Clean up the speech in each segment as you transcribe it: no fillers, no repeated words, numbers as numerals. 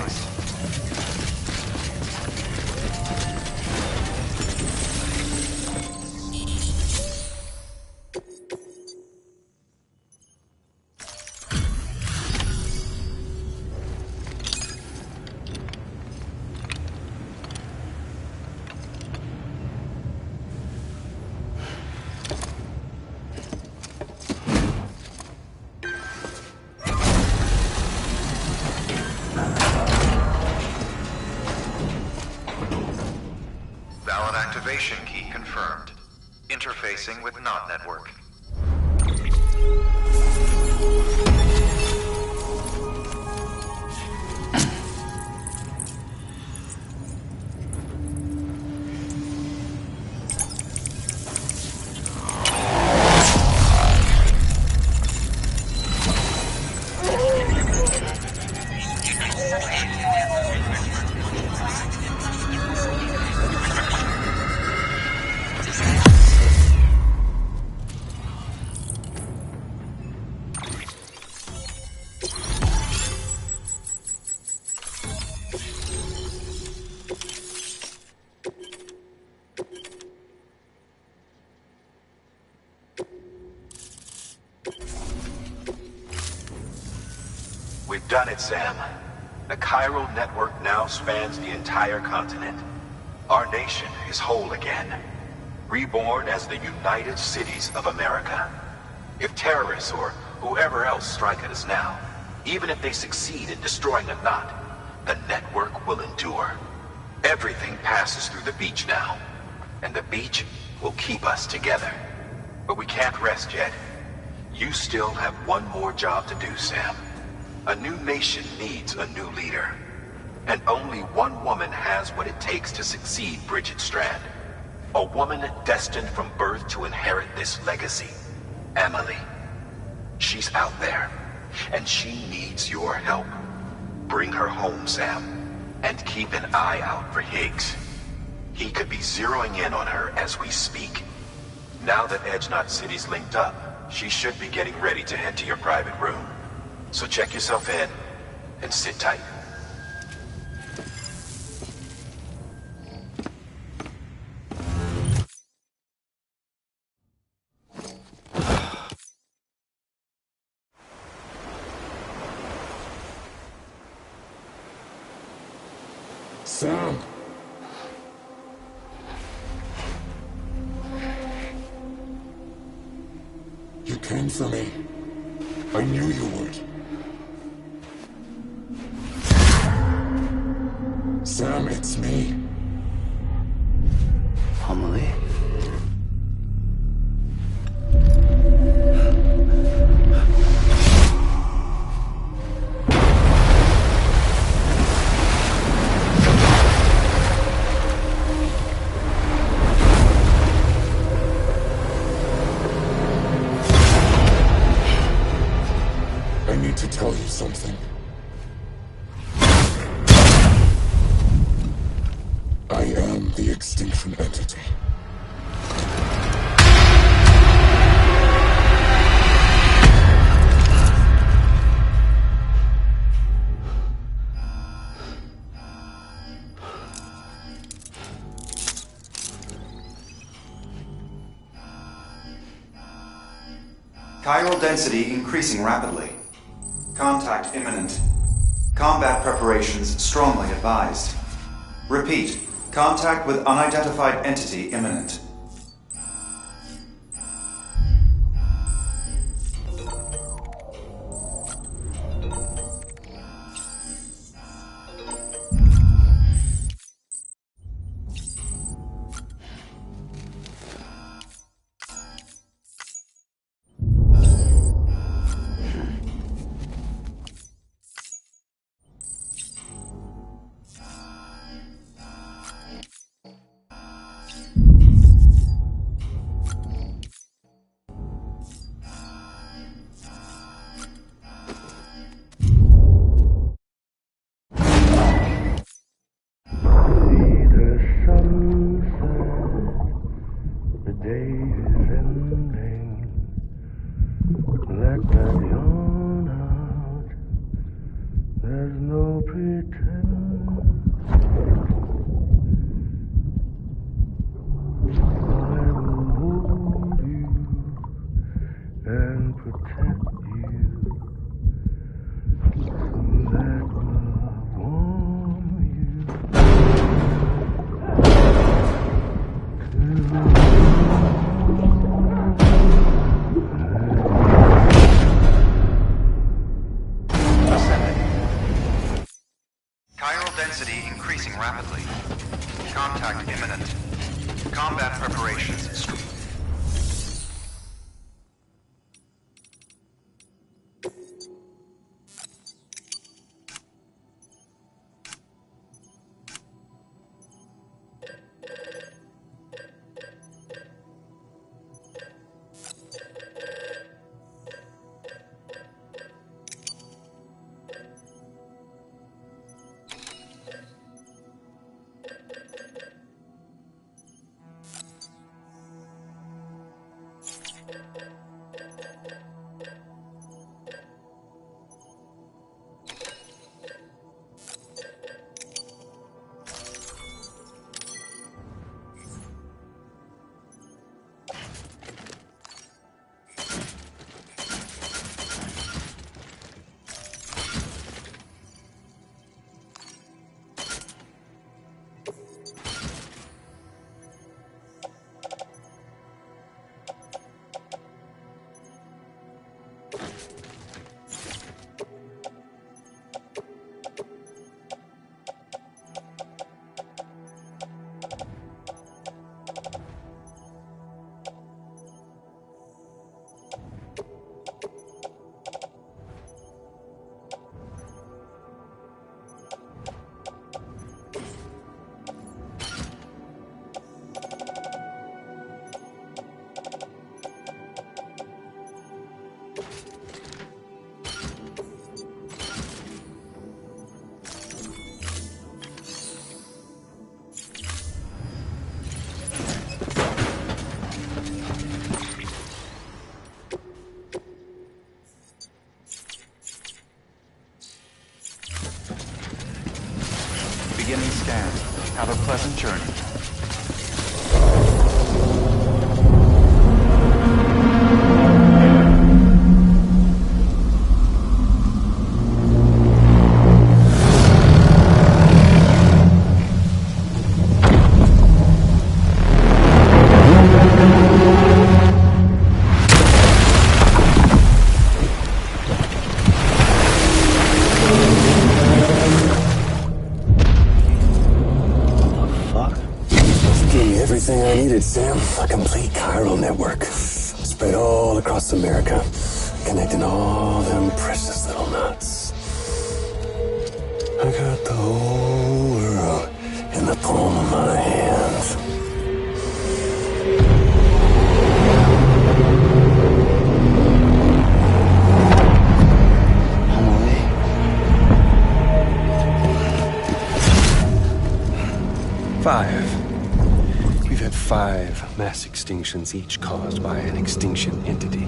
compromised. Valid activation key confirmed. Interfacing with NOT network. We've done it, Sam. The chiral network now spans the entire continent. Our nation is whole again, reborn as the United Cities of America. If terrorists or whoever else strike at us now, even if they succeed in destroying the knot, the network will endure. Everything passes through the beach now, and the beach will keep us together. But we can't rest yet. You still have one more job to do, Sam. A new nation needs a new leader. And only one woman has what it takes to succeed Bridget Strand. A woman destined from birth to inherit this legacy. Emily. She's out there, and she needs your help. Bring her home, Sam, and keep an eye out for Higgs. He could be zeroing in on her as we speak. Now that Edge Knot City's linked up, she should be getting ready to head to your private room. So check yourself in, and sit tight. Sam! You came for me. I knew you would. Sam, it's me. Emily? I need to tell you something. I am the extinction entity. Chiral density increasing rapidly. Contact imminent. Combat preparations strongly advised. Repeat. Contact with unidentified entity imminent. density increasing rapidly. Contact imminent. Combat preparations. Beginning scan. Have a pleasant journey. Everything I needed, Sam. A complete chiral network. Spread all across America. Connecting all them precious little knots. I got the whole world in the palm of my hand. Emily? 5. We've had 5 mass extinctions, each caused by an extinction entity.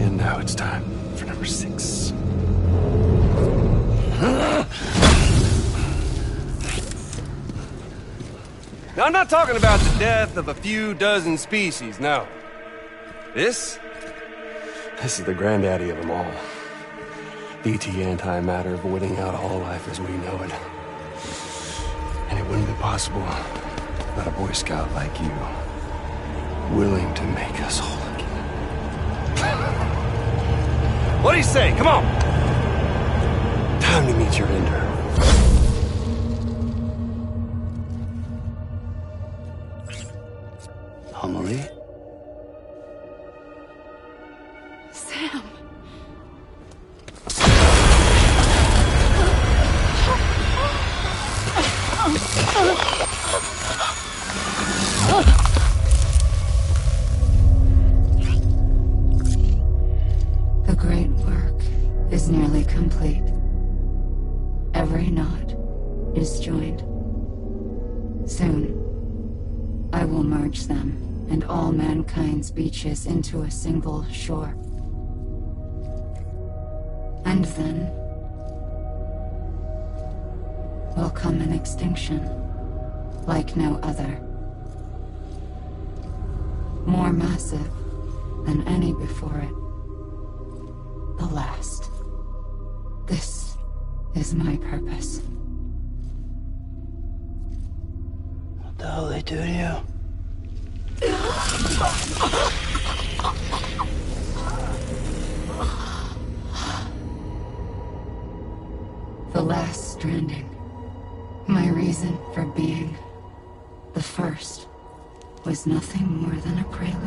And now it's time for number 6. Now, I'm not talking about the death of a few dozen species, no. This is the granddaddy of them all. BT antimatter voiding out all life as we know it. And it wouldn't be possible without a Boy Scout like you, willing to make us whole again. What do you say? Come on! Time to meet your ender. Emily? Sam. The great work is nearly complete. Every knot is joined. Soon, I will merge them and all mankind's beaches into a single shore. And then will come an extinction like no other. More massive than any before it. The last. This is my purpose. What the hell they do to you? The last Stranding. My reason for being the first was nothing more than a prelude.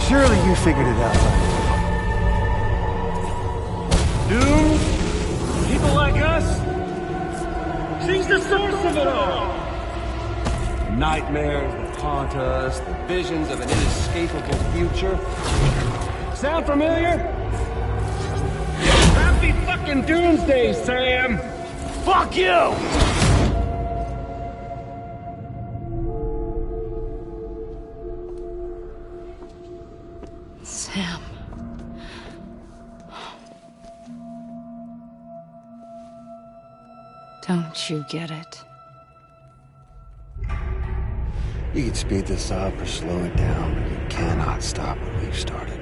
Surely you figured it out by now. Doom? People like us? She's the source of it all! Nightmares that haunt us, the visions of an inescapable future. Sound familiar? Happy fucking doomsday, Sam! Fuck you! Sam. Don't you get it? You can speed this up or slow it down, but you cannot stop what we've started.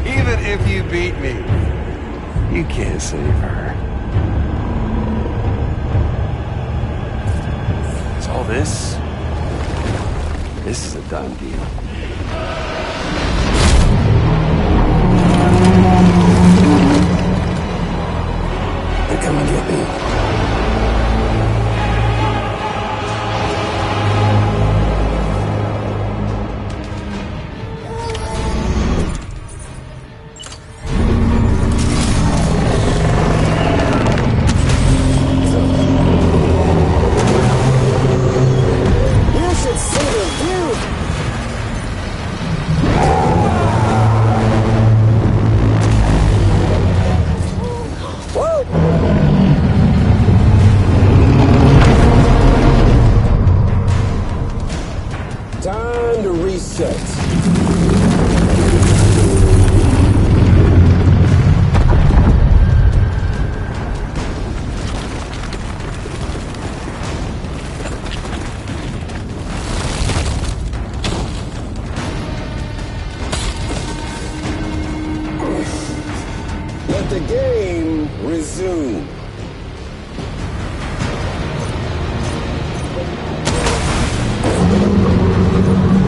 Even if you beat me, you can't save her. So all this is a done deal. They're coming to get me. Time to reset. Let the game resume.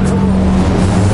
Come on.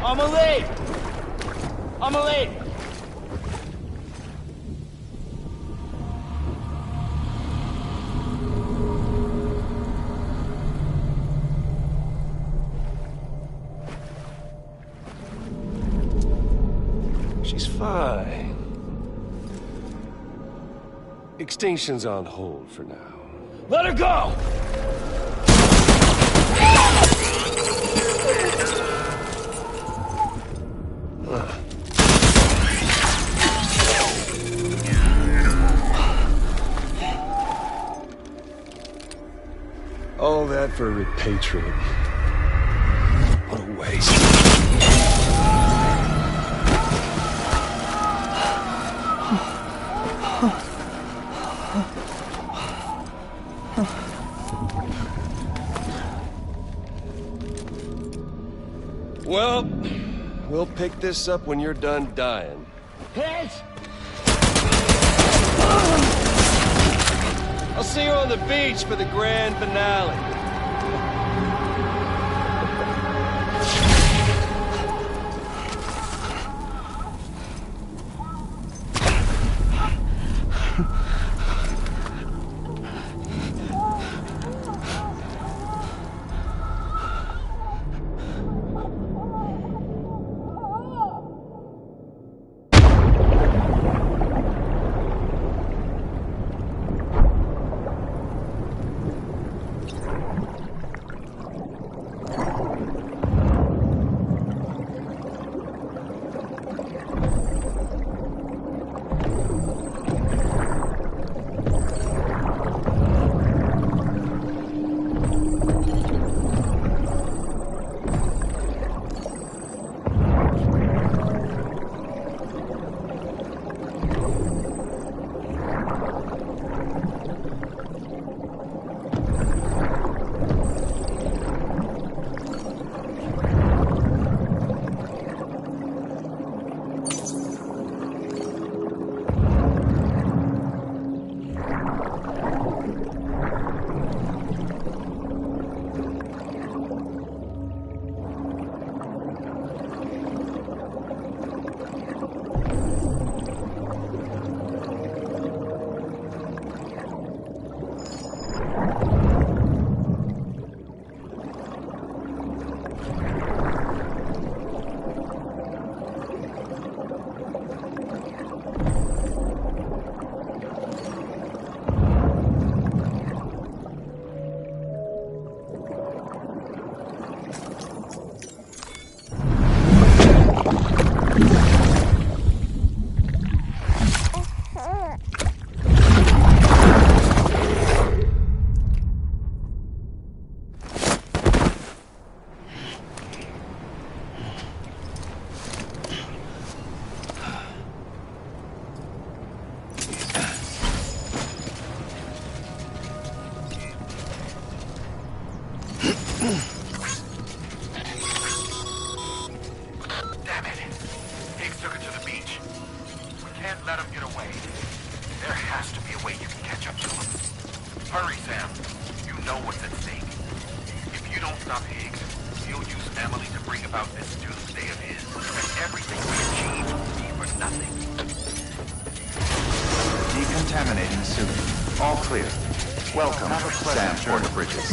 I'ma leave! I'ma leave! She's fine. Extinction's on hold for now. Let her go! All that for repatriate. What a waste. Well, we'll pick this up when you're done dying. Heads! I'll see you on the beach for the grand finale. Decontaminating suit. All clear. Welcome, Sam Porter Bridges.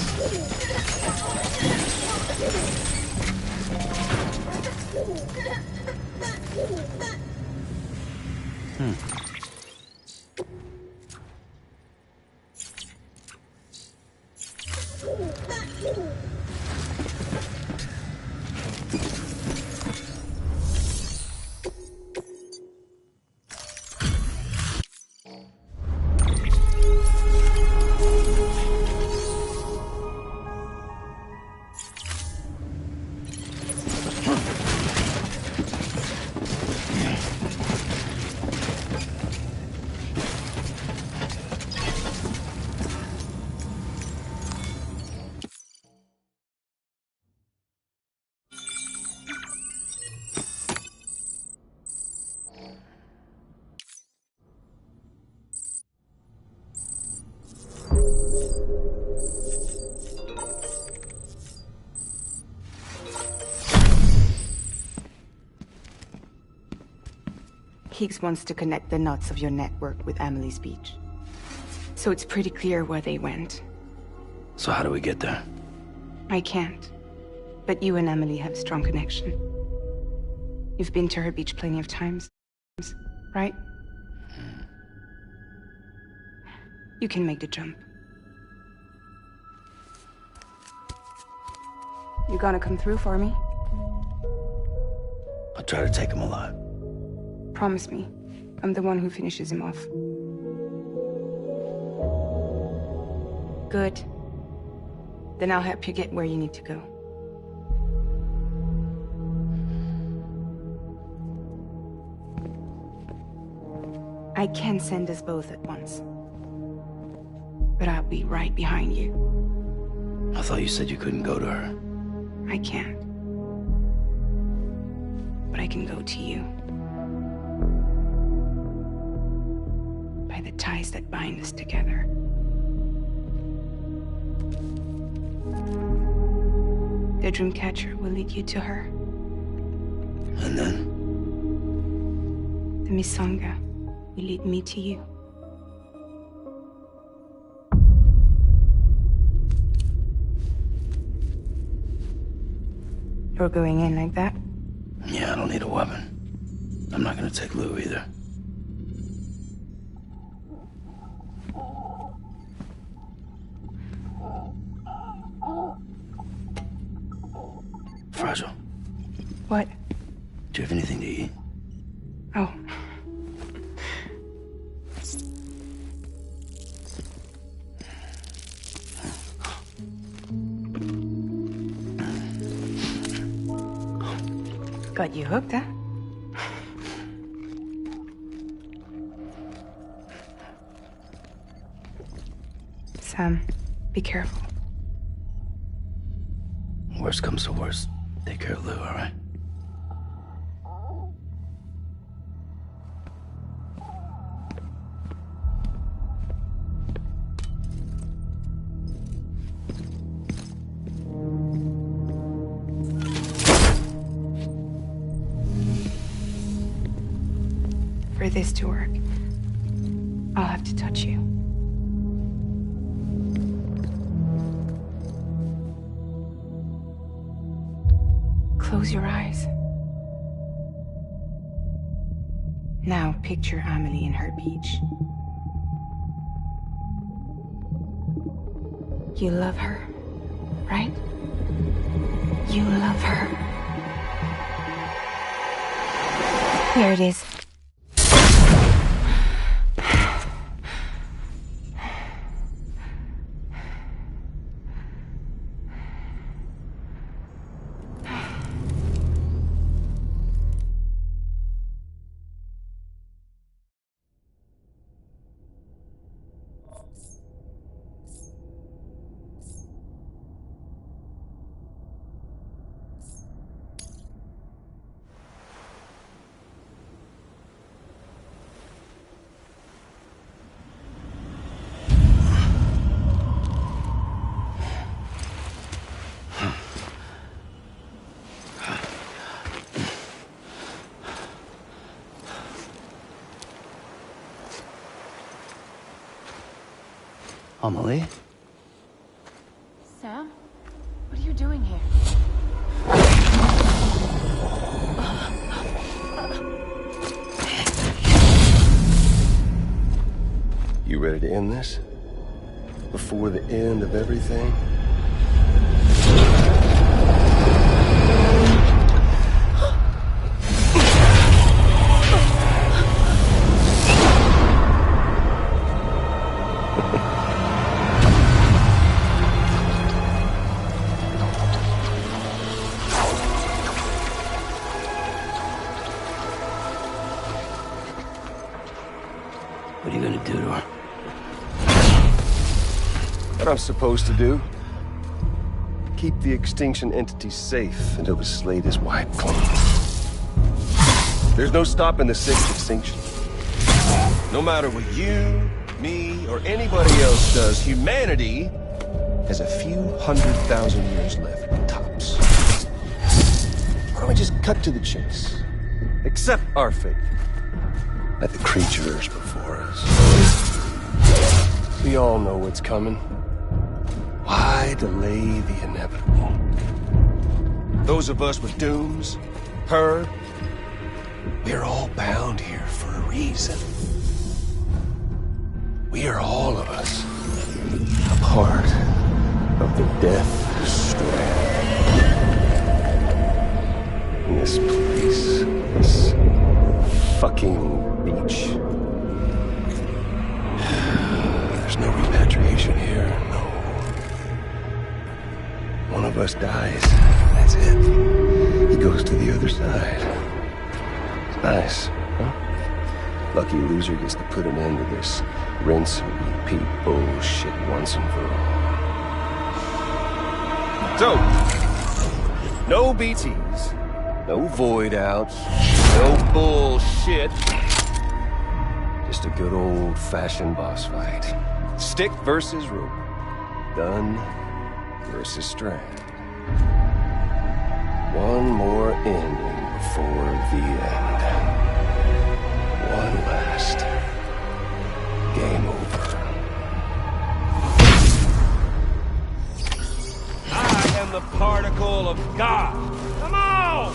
Higgs wants to connect the knots of your network with Amelie's beach. So it's pretty clear where they went. So how do we get there? I can't. But you and Amelie have a strong connection. You've been to her beach plenty of times, right? You can make the jump. You gonna come through for me? I'll try to take him alive. Promise me. I'm the one who finishes him off. Good. Then I'll help you get where you need to go. I can send us both at once. But I'll be right behind you. I thought you said you couldn't go to her. I can't. But I can go to you. By the ties that bind us together. The Dreamcatcher will lead you to her. And then? The Misanga will lead me to you. You're going in like that? Yeah, I don't need a weapon. I'm not gonna take Lou either. Fragile. What? Do you have anything to eat? Oh. Got you hooked, huh? Sam, be careful. Worst comes to worst, take care of Lou, all right? For this to work, I'll have to touch you. Close your eyes. Now picture Amelie in her beach. You love her, right? You love her. Here it is. Amelie? Sam? What are you doing here? You ready to end this? Before the end of everything? What are you gonna do to her? What I'm supposed to do? Keep the extinction entity safe until the slate is wiped clean. There's no stopping the sixth extinction. No matter what you, me, or anybody else does, humanity has a few 100,000 years left, tops. Why don't we just cut to the chase? Accept our fate. like the creatures before us. We all know what's coming. Why delay the inevitable? Those of us with dooms, her, we're all bound here for a reason. We are all of us a part of the Death Strand. In this place, this fucking beach. There's no repatriation here, no. One of us dies, that's it. He goes to the other side. It's nice, huh? Lucky loser gets to put an end to this rinse and repeat bullshit once and for all. So, no BTs, no void outs, no bullshit. Just a good old-fashioned boss fight. Stick versus rope. Gun versus strand. One more ending before the end. One last game over. I am the particle of God. Come on!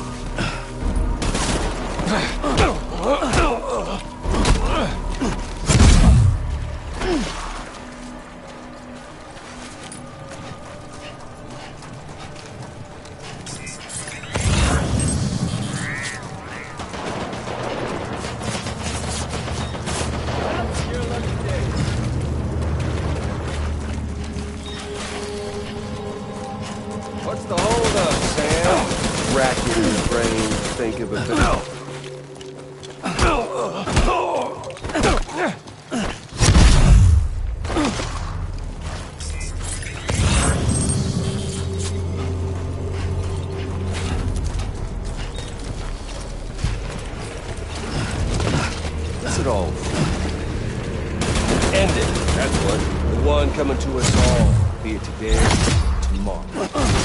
What's the holdup, Sam? Racking your brain to think of a What's it all? End it, that's what. The one coming to us all, be it today, tomorrow.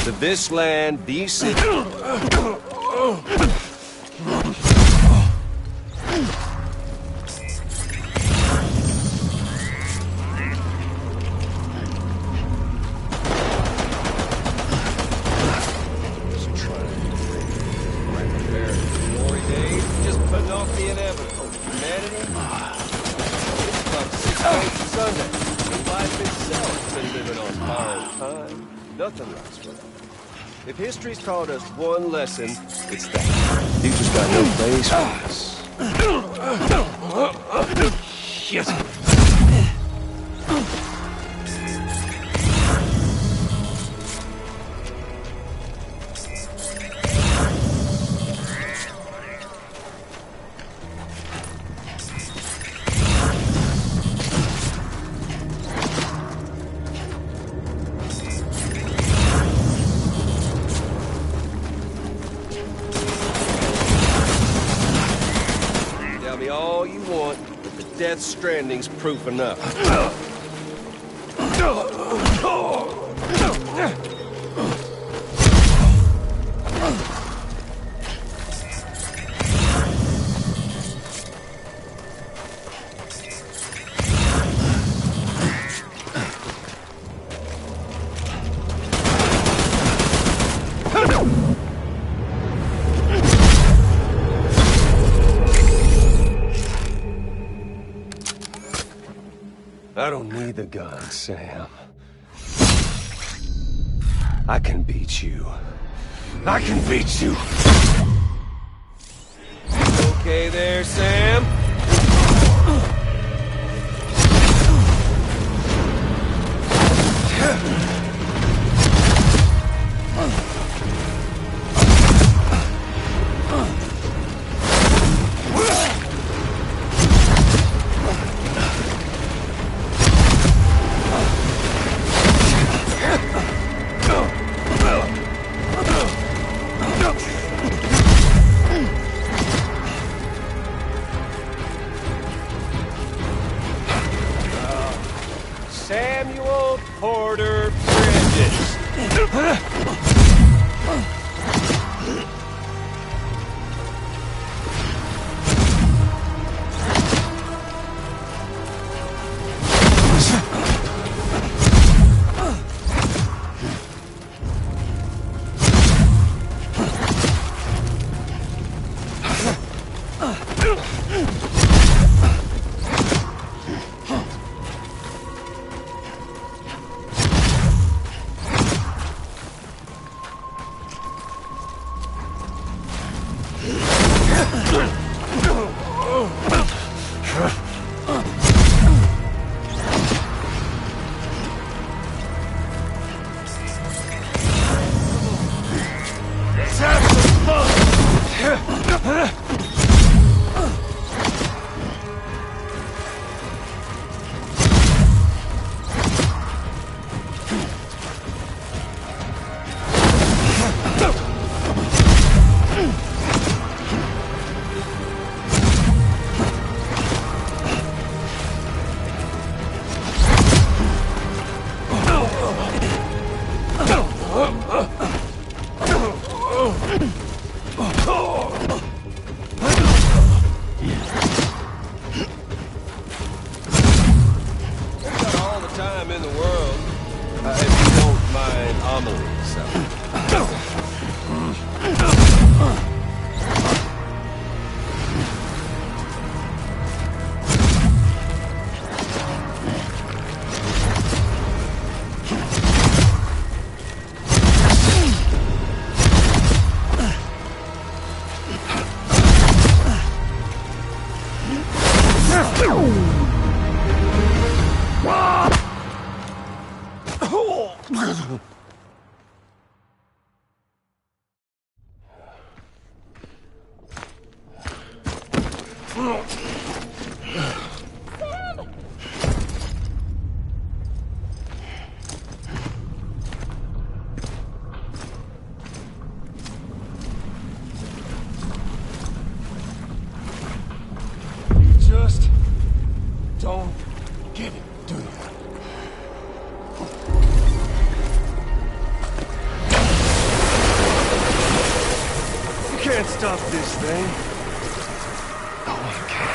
To this land, these cities. If history's taught us one lesson, it's that future's got no place for us. Shit. All you want, but the Death Stranding's proof enough. I don't need the gun, Sam. I can beat you. I can beat you. Okay there, Sam? Let's have some fun! Just don't get it, do you? You can't stop this thing. No one can.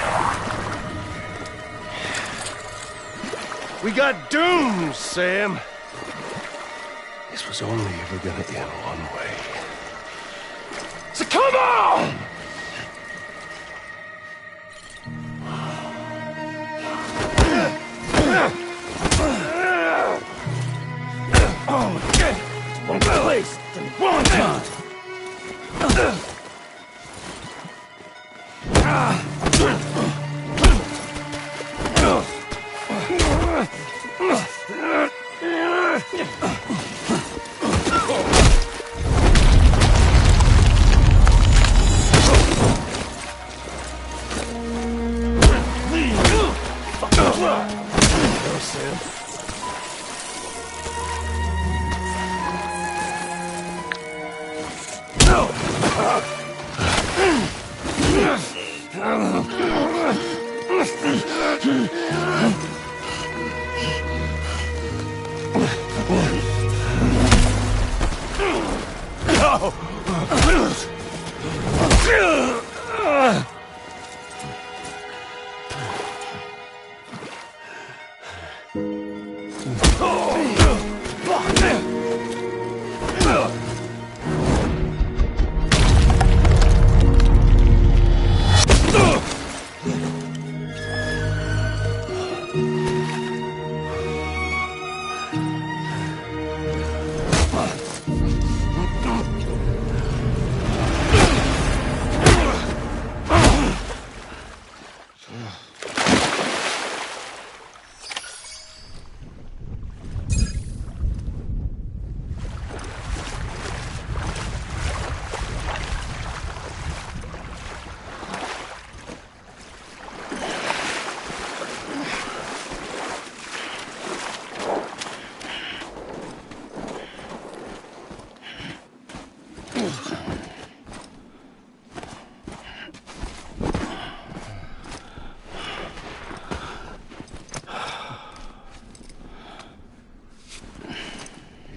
We got doomed, Sam. This was only ever gonna end one way. So come on! One place, one time.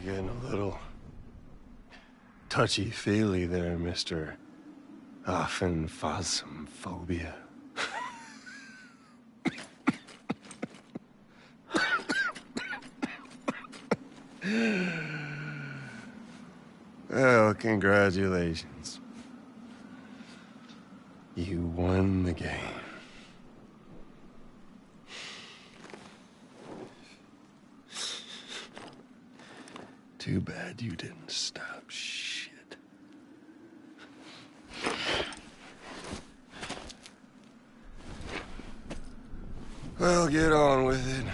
Getting a little touchy-feely there, Mr. Phasmophobia. Well, congratulations. You won the game. Too bad you didn't stop shit. Well, get on with it.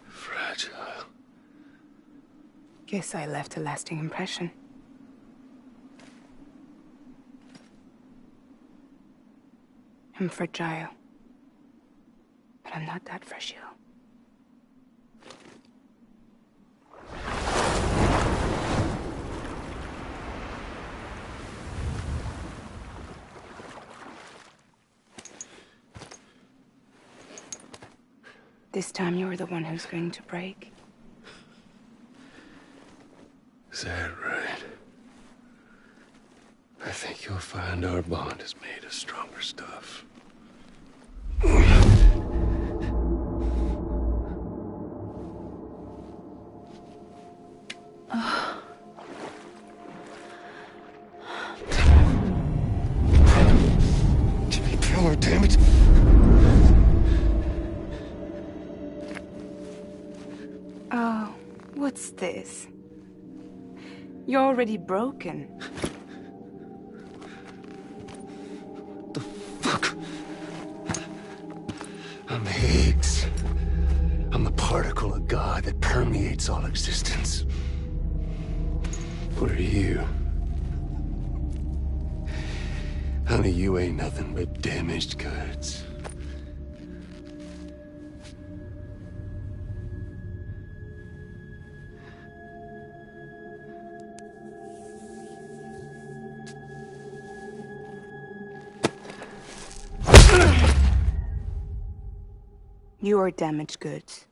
Fragile. Guess I left a lasting impression. I'm fragile. But I'm not that fragile. This time you're the one who's going to break. Is that right? I think you'll find our bond is made of stronger stuff. Jimmy Pillar, damn it! Oh, what's this? You're already broken. The fuck? I'm Higgs. I'm the particle of God that permeates all existence. What are you? Honey, you ain't nothing but damaged goods. You are damaged goods.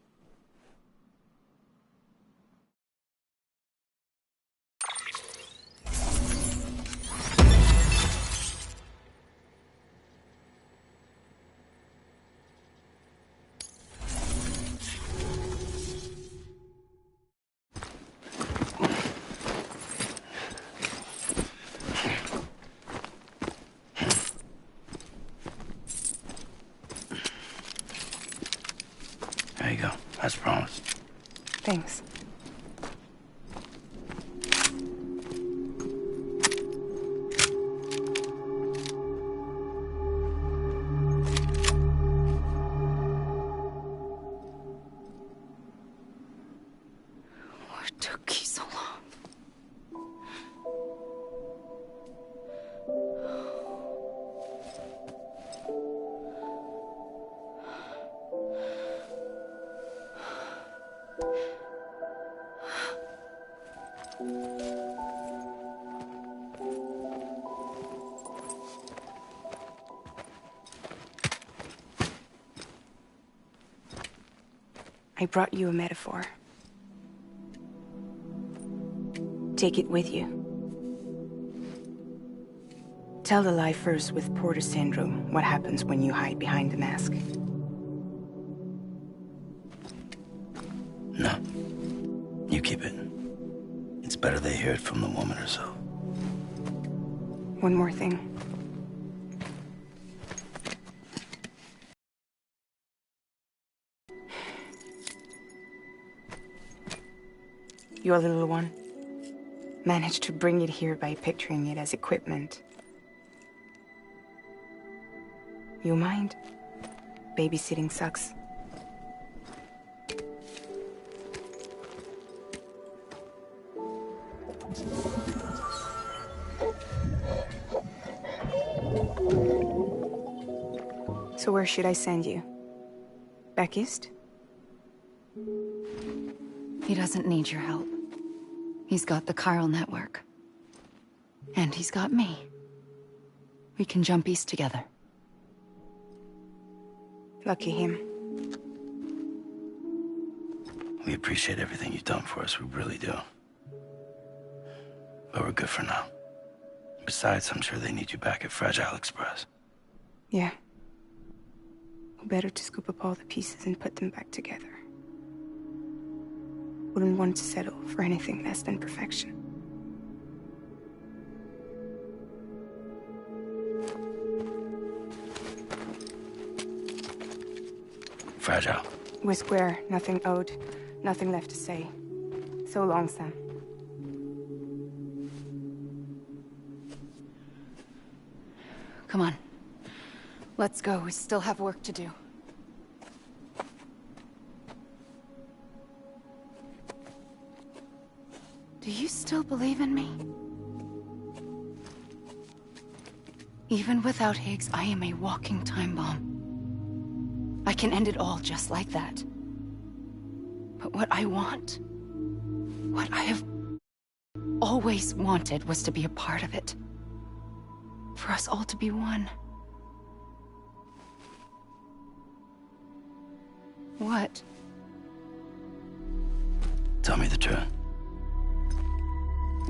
There you go, as promised. Thanks. What took you so long? I brought you a metaphor. Take it with you. Tell the lifers with Porter syndrome what happens when you hide behind the mask. No. You keep it. It's better they hear it from the woman herself. One more thing. Your little one managed to bring it here by picturing it as equipment. You mind? Babysitting sucks. So where should I send you? Back east? He doesn't need your help. He's got the chiral network. And he's got me. We can jump east together. Lucky him. We appreciate everything you've done for us, we really do. But we're good for now. Besides, I'm sure they need you back at Fragile Express. Yeah. Better to scoop up all the pieces and put them back together. Wouldn't want to settle for anything less than perfection. Fragile. We're square, nothing owed, nothing left to say. So long, Sam. Come on. Let's go. We still have work to do. Do you still believe in me? Even without Higgs, I am a walking time bomb. I can end it all just like that. But what I want, what I have always wanted, was to be a part of it. For us all to be one. What? Tell me the truth.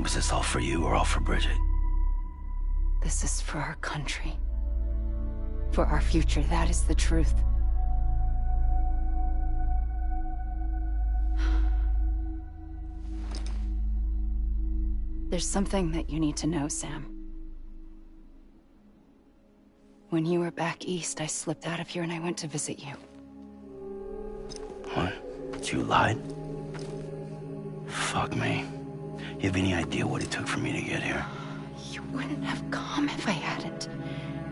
Was this all for you or all for Bridget? This is for our country. For our future, that is the truth. There's something that you need to know, Sam. When you were back east, I slipped out of here and I went to visit you. What? You lied? Fuck me. You have any idea what it took for me to get here? You wouldn't have come if I hadn't.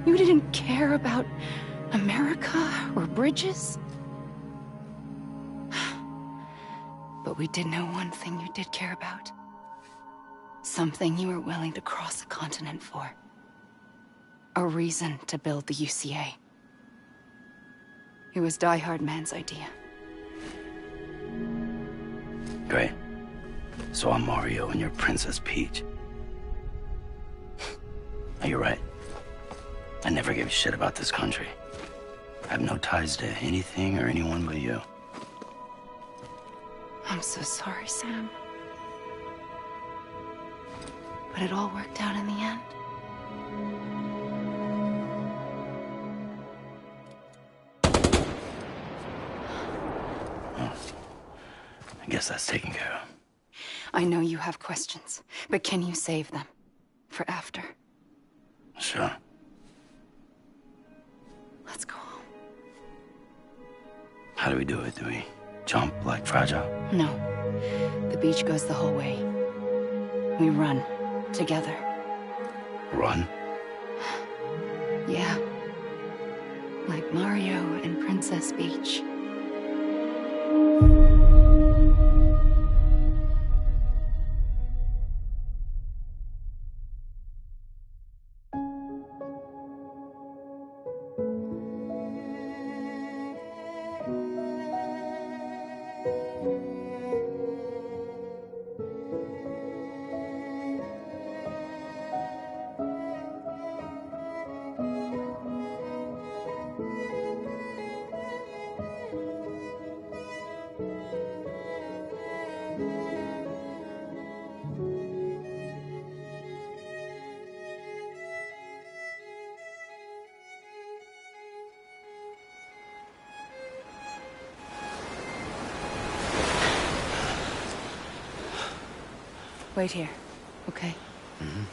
You didn't care about America or bridges. But we did know one thing you did care about. Something you were willing to cross a continent for. A reason to build the UCA. It was Die Hard Man's idea. Great. So I'm Mario and you're Princess Peach. You're right. I never gave a shit about this country. I have no ties to anything or anyone but you. I'm so sorry, Sam. But it all worked out in the end. Well, I guess that's taken care of. I know you have questions, but can you save them? For after? Sure. Let's go home. How do we do it? Do we jump like Fragile? No. The beach goes the whole way. We run. Together. Run? Yeah. Like Mario and Princess Peach. Wait here, okay? Mm-hmm.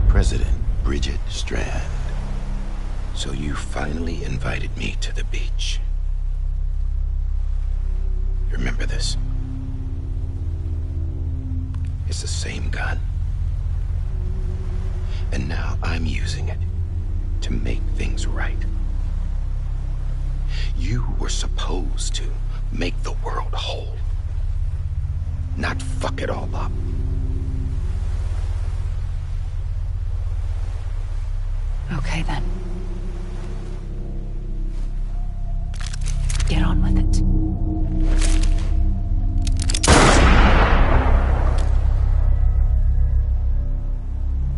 President Bridget Strand. So you finally invited me to the beach. Remember this? It's the same gun. And now I'm using it to make things right. You were supposed to make the world whole, not fuck it all up. Okay, then. Get on with it.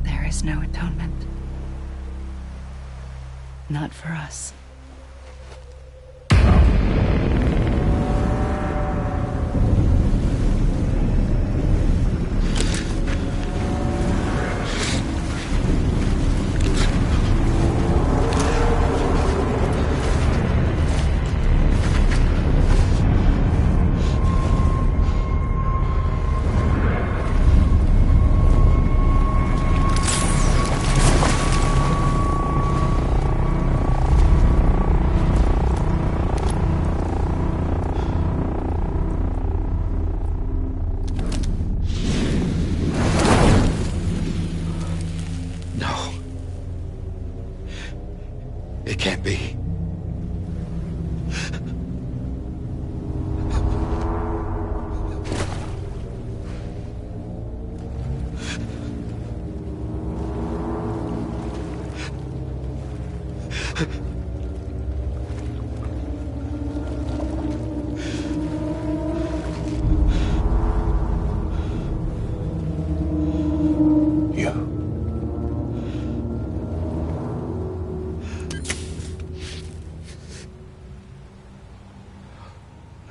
There is no atonement. Not for us. It can't be.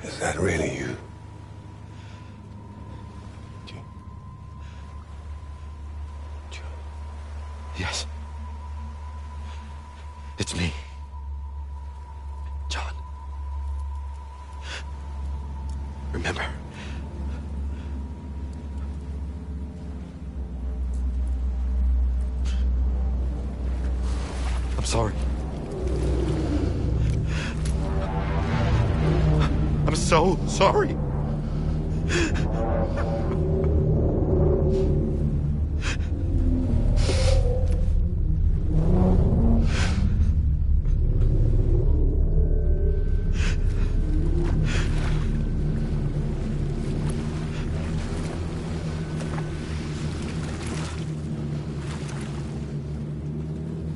Is that really you? Yes. It's me. John. Remember? I'm sorry. I'm so sorry.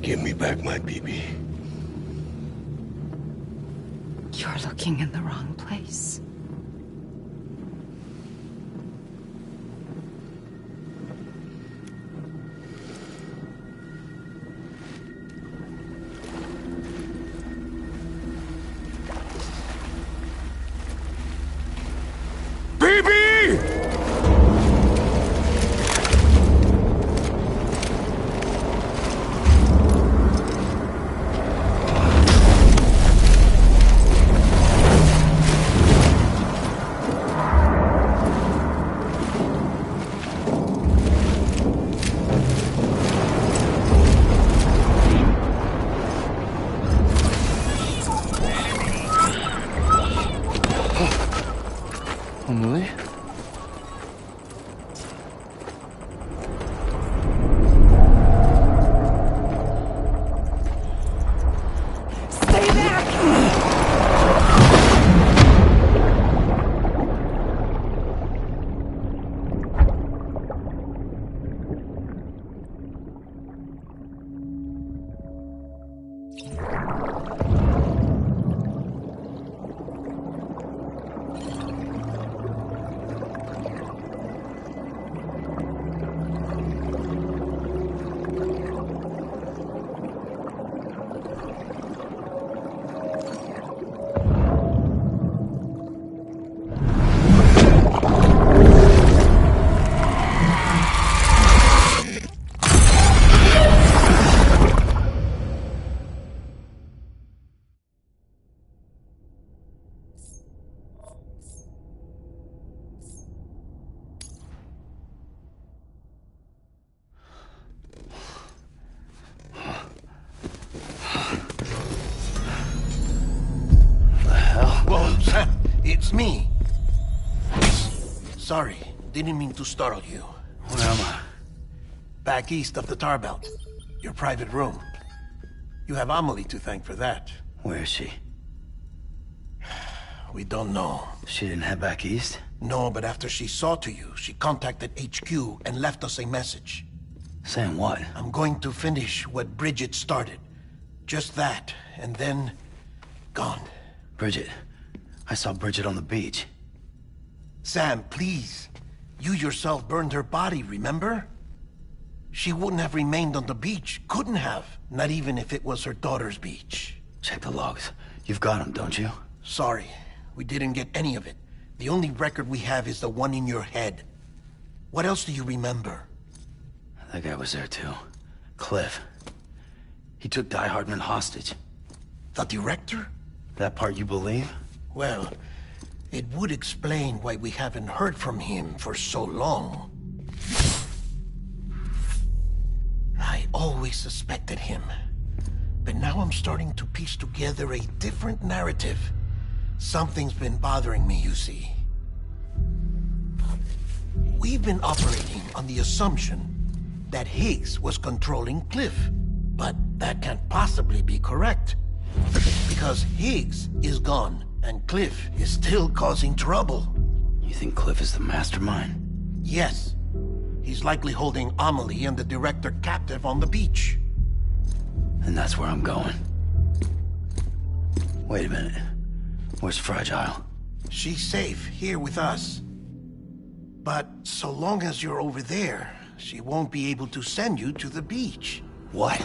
Give me back my BB. You're looking in the wrong place. Emily? Stay back! Whoa, Sam, it's me. Sorry, didn't mean to startle you. Where am I? Back east of the tar belt. Your private room. You have Amelie to thank for that. Where is she? We don't know. She didn't head back east? No, but after she saw to you, she contacted HQ and left us a message. Saying what? I'm going to finish what Bridget started. Just that, and then... gone. Bridget. I saw Bridget on the beach. Sam, please. You yourself burned her body, remember? She wouldn't have remained on the beach. Couldn't have. Not even if it was her daughter's beach. Check the logs. You've got them, don't you? Sorry. We didn't get any of it. The only record we have is the one in your head. What else do you remember? That guy was there too. Cliff. He took Die Hardman hostage. The director? That part you believe? Well, it would explain why we haven't heard from him for so long. I always suspected him. But now I'm starting to piece together a different narrative. Something's been bothering me, you see. We've been operating on the assumption that Higgs was controlling Cliff. But That can't possibly be correct. Because Higgs is gone, and Cliff is still causing trouble. You think Cliff is the mastermind? Yes. He's likely holding Amelie and the director captive on the beach. And that's where I'm going. Wait a minute. Where's Fragile? She's safe here with us. But so long as you're over there, she won't be able to send you to the beach. What?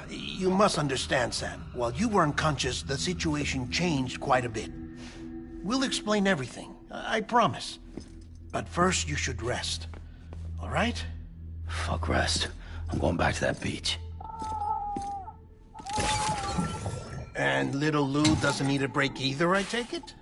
You must understand, Sam. While you were unconscious, the situation changed quite a bit. We'll explain everything, I promise. But first, you should rest. All right? Fuck rest. I'm going back to that beach. And little Lou doesn't need a break either, I take it?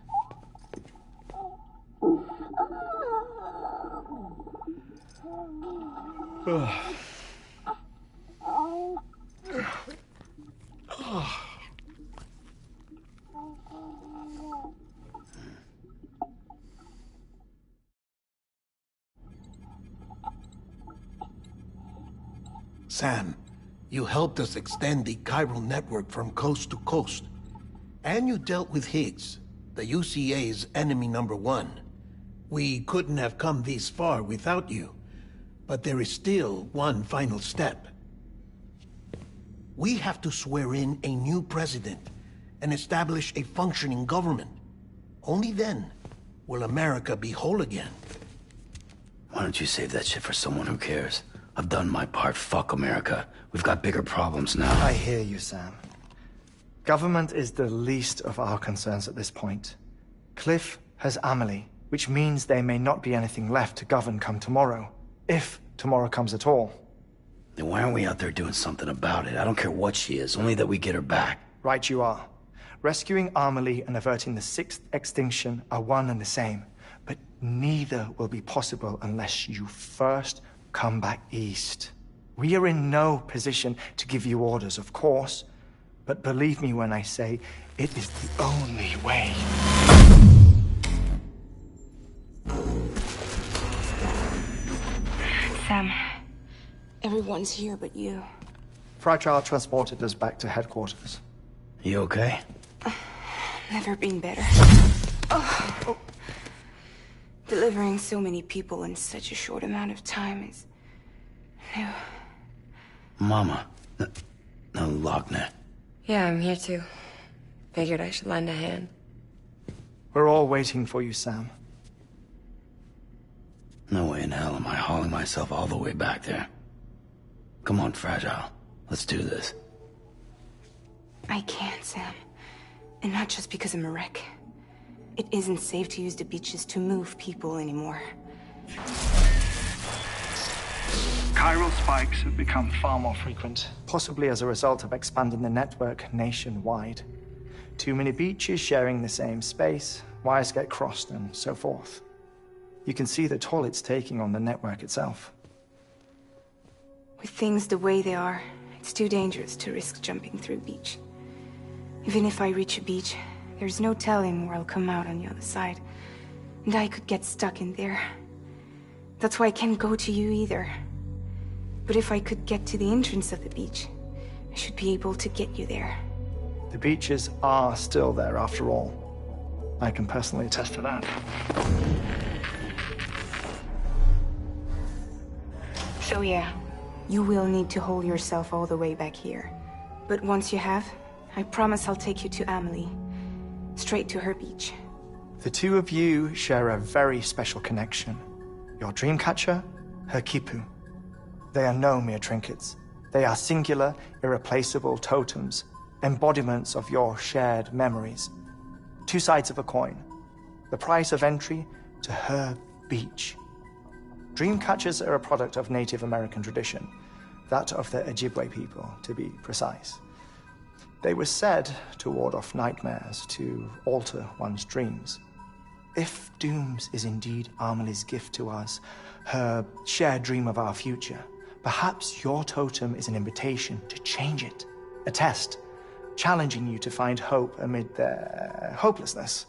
Sam, you helped us extend the chiral network from coast to coast. And you dealt with Higgs, the UCA's enemy #1. We couldn't have come this far without you. But there is still one final step. We have to swear in a new president and establish a functioning government. Only then will America be whole again. Why don't you save that shit for someone who cares? I've done my part. Fuck America. We've got bigger problems now. I hear you, Sam. Government is the least of our concerns at this point. Cliff has Amelie, which means there may not be anything left to govern come tomorrow. If tomorrow comes at all. Then why aren't we out there doing something about it? I don't care what she is, only that we get her back. Right you are. Rescuing Amelie and averting the 6th extinction are one and the same. But neither will be possible unless you first come back east. We are in no position to give you orders, of course. But believe me when I say, it is the only way. Sam, everyone's here but you. Fragile transported us back to headquarters. You okay? Never been better. Oh. Delivering so many people in such a short amount of time is new. Mama. No, Lochner. Yeah, I'm here too. Figured I should lend a hand. We're all waiting for you, Sam. No way in hell am I hauling myself all the way back there. Come on, Fragile. Let's do this. I can't, Sam. And not just because I'm a wreck. It isn't safe to use the beaches to move people anymore. Chiral spikes have become far more frequent, possibly as a result of expanding the network nationwide. Too many beaches sharing the same space, wires get crossed, and so forth. You can see the toll it's taking on the network itself. With things the way they are, it's too dangerous to risk jumping through a beach. Even if I reach a beach, there's no telling where I'll come out on the other side. And I could get stuck in there. That's why I can't go to you either. But if I could get to the entrance of the beach, I should be able to get you there. The beaches are still there after all. I can personally attest to that. So yeah, you will need to hold yourself all the way back here. But once you have, I promise I'll take you to Amelie. Straight to her beach. The two of you share a very special connection. Your dreamcatcher, her quipu. They are no mere trinkets. They are singular, irreplaceable totems, embodiments of your shared memories. Two sides of a coin. The price of entry to her beach. Dreamcatchers are a product of Native American tradition, that of the Ojibwe people, to be precise. They were said to ward off nightmares, to alter one's dreams. If Dooms is indeed Amelie's gift to us, her shared dream of our future, perhaps your totem is an invitation to change it. A test, challenging you to find hope amid their hopelessness.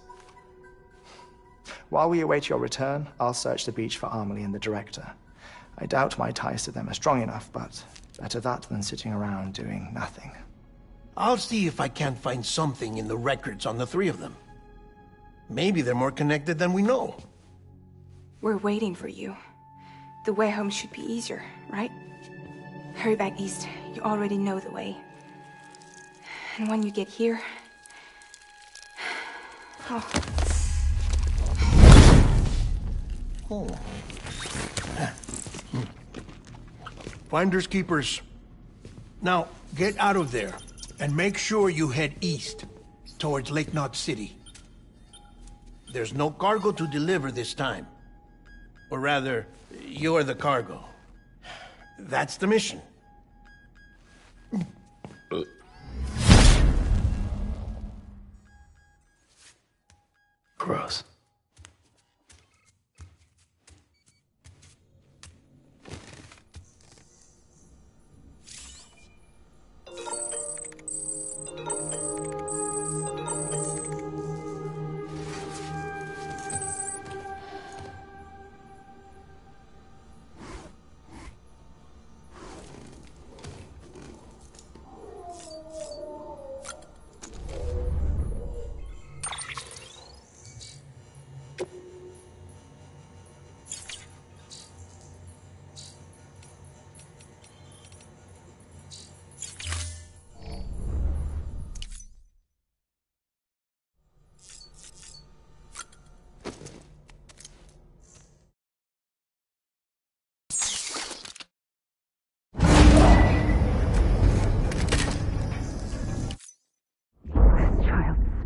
While we await your return, I'll search the beach for Amelie and the director. I doubt my ties to them are strong enough, but Better that than sitting around doing nothing. I'll see if I can't find something in the records on the three of them. Maybe they're more connected than we know. We're waiting for you. The way home should be easier, right? Hurry back east. You already know the way. And when you get here... Oh. Oh. Finders keepers. Now, get out of there, and make sure you head east, towards Lake Knot City. There's no cargo to deliver this time. Or rather, you're the cargo. That's the mission. Gross.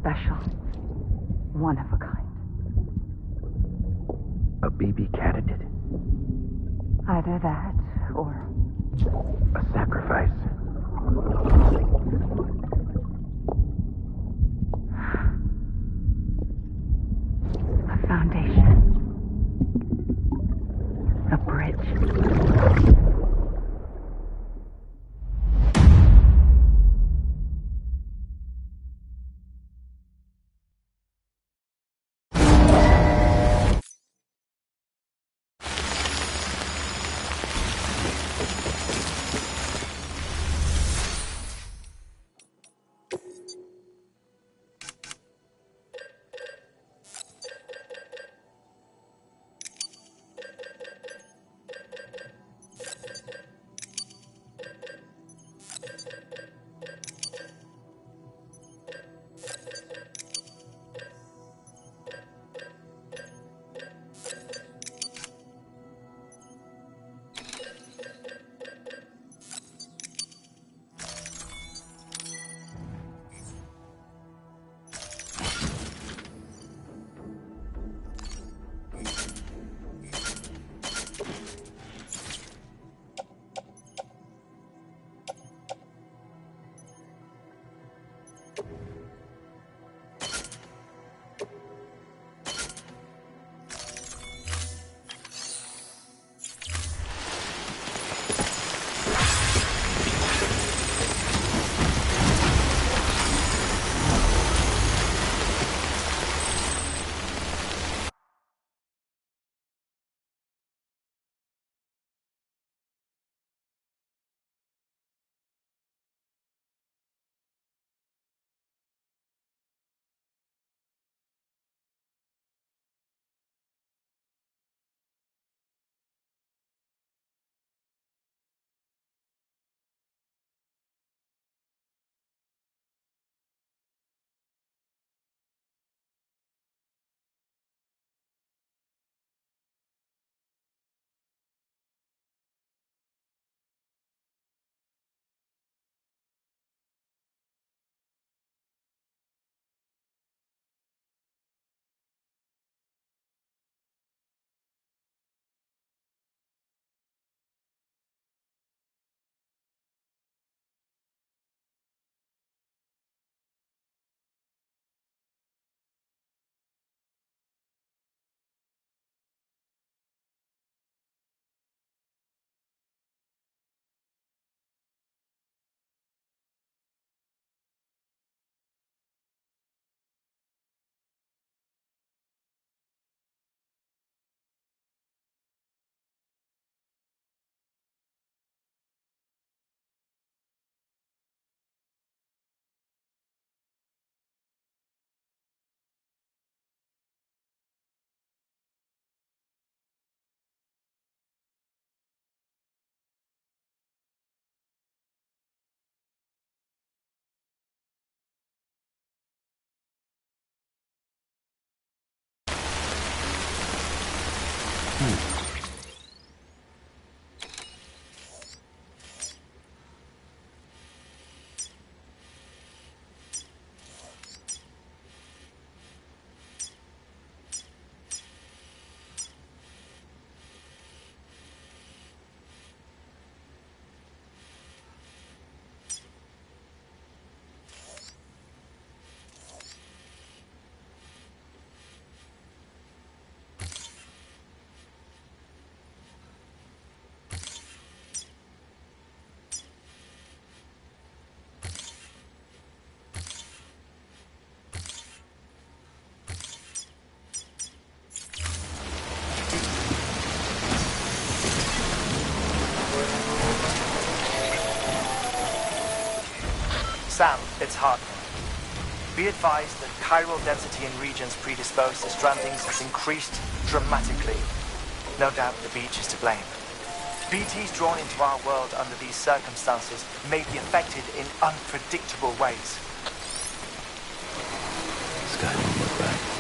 Special. One of a kind. A baby candidate? Either that, or... A sacrifice? A foundation. A bridge. Sam, it's Hartman. Be advised that chiral density in regions predisposed to strandings has increased dramatically. No doubt the beach is to blame. BTs drawn into our world under these circumstances may be affected in unpredictable ways. This guy won't look back.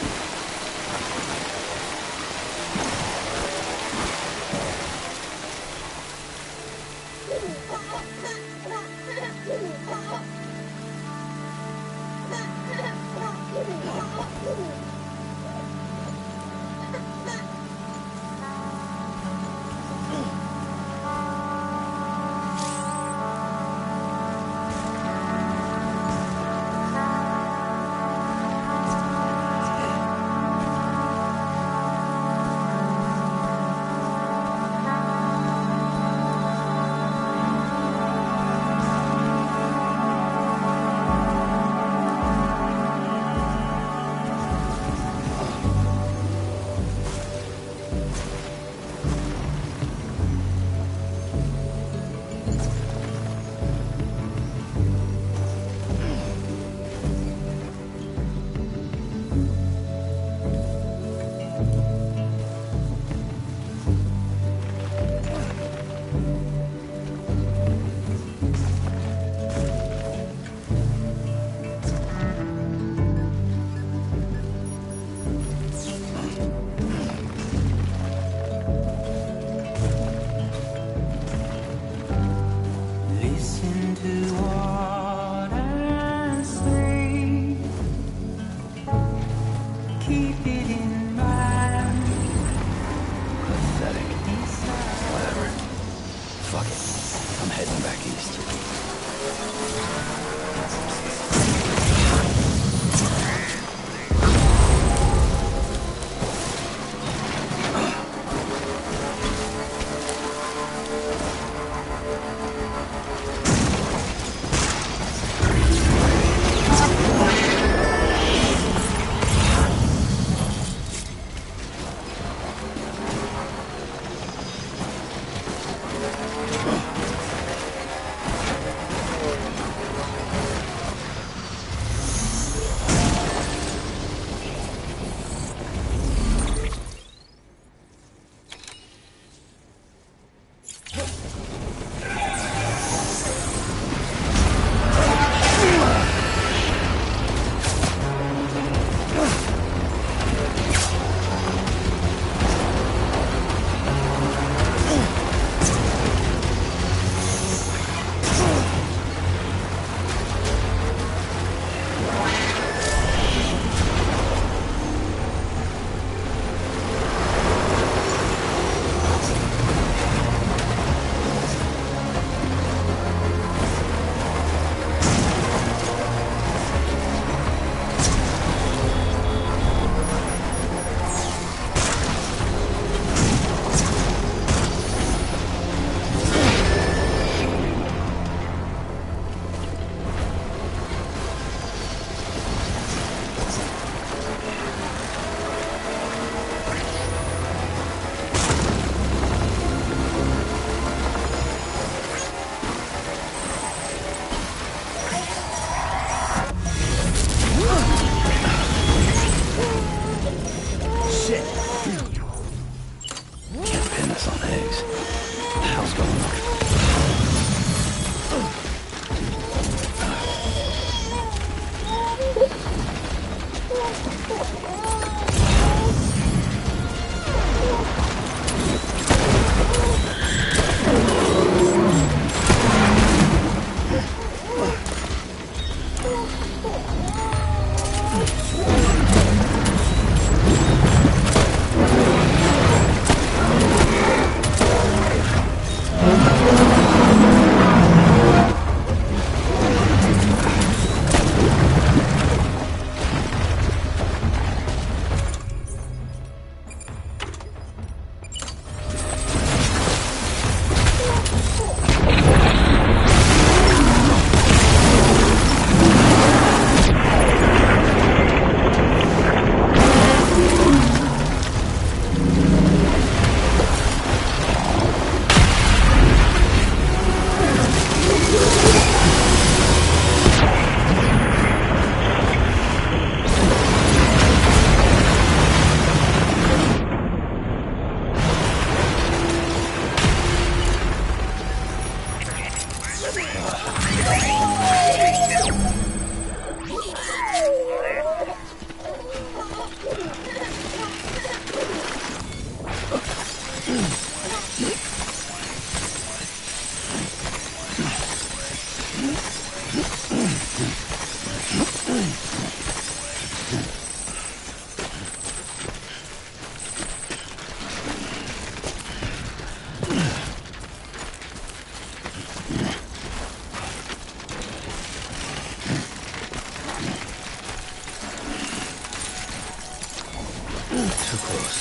Too close.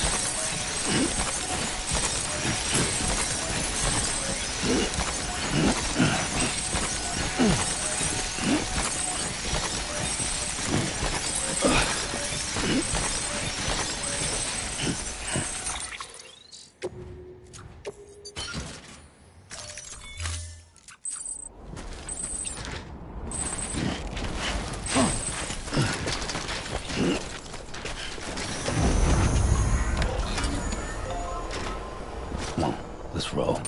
Come on, let's roll.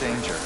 Danger.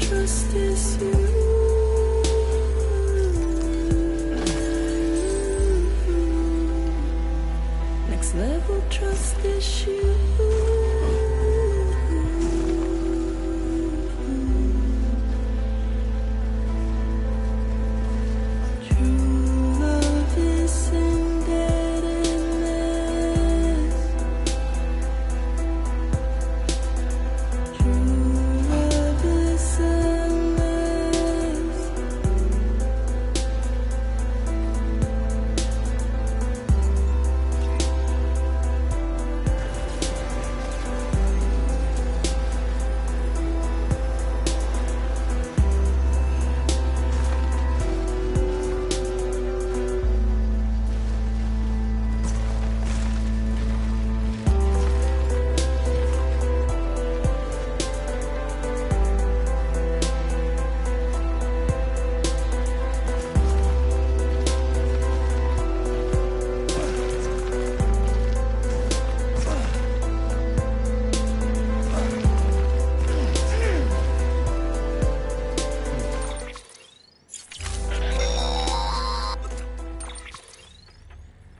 Trust is you. Next level trust is you. True love is embedded in this. True love is endless.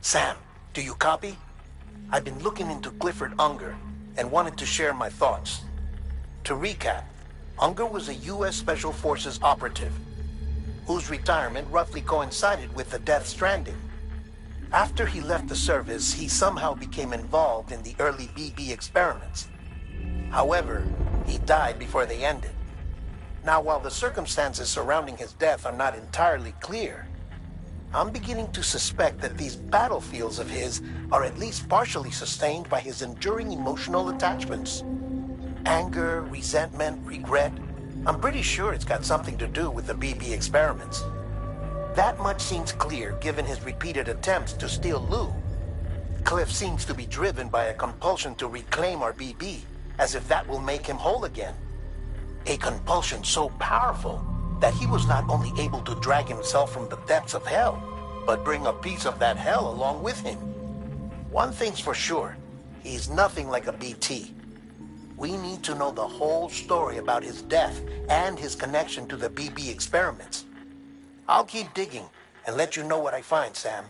Sam, do you copy? I've been looking into Clifford Unger and wanted to share my thoughts. To recap, Unger was a U.S. Special Forces operative whose retirement roughly coincided with the death Stranding. After he left the service, he somehow became involved in the early BB experiments. However, he died before they ended. Now, while the circumstances surrounding his death are not entirely clear, I'm beginning to suspect that these battlefields of his are at least partially sustained by his enduring emotional attachments. Anger, resentment, regret. I'm pretty sure it's got something to do with the BB experiments. That much seems clear given his repeated attempts to steal Lou. Cliff seems to be driven by a compulsion to reclaim our BB, as if that will make him whole again. A compulsion so powerful that he was not only able to drag himself from the depths of hell, but bring a piece of that hell along with him. One thing's for sure, he's nothing like a BT. We need to know the whole story about his death and his connection to the BB experiments. I'll keep digging and let you know what I find, Sam.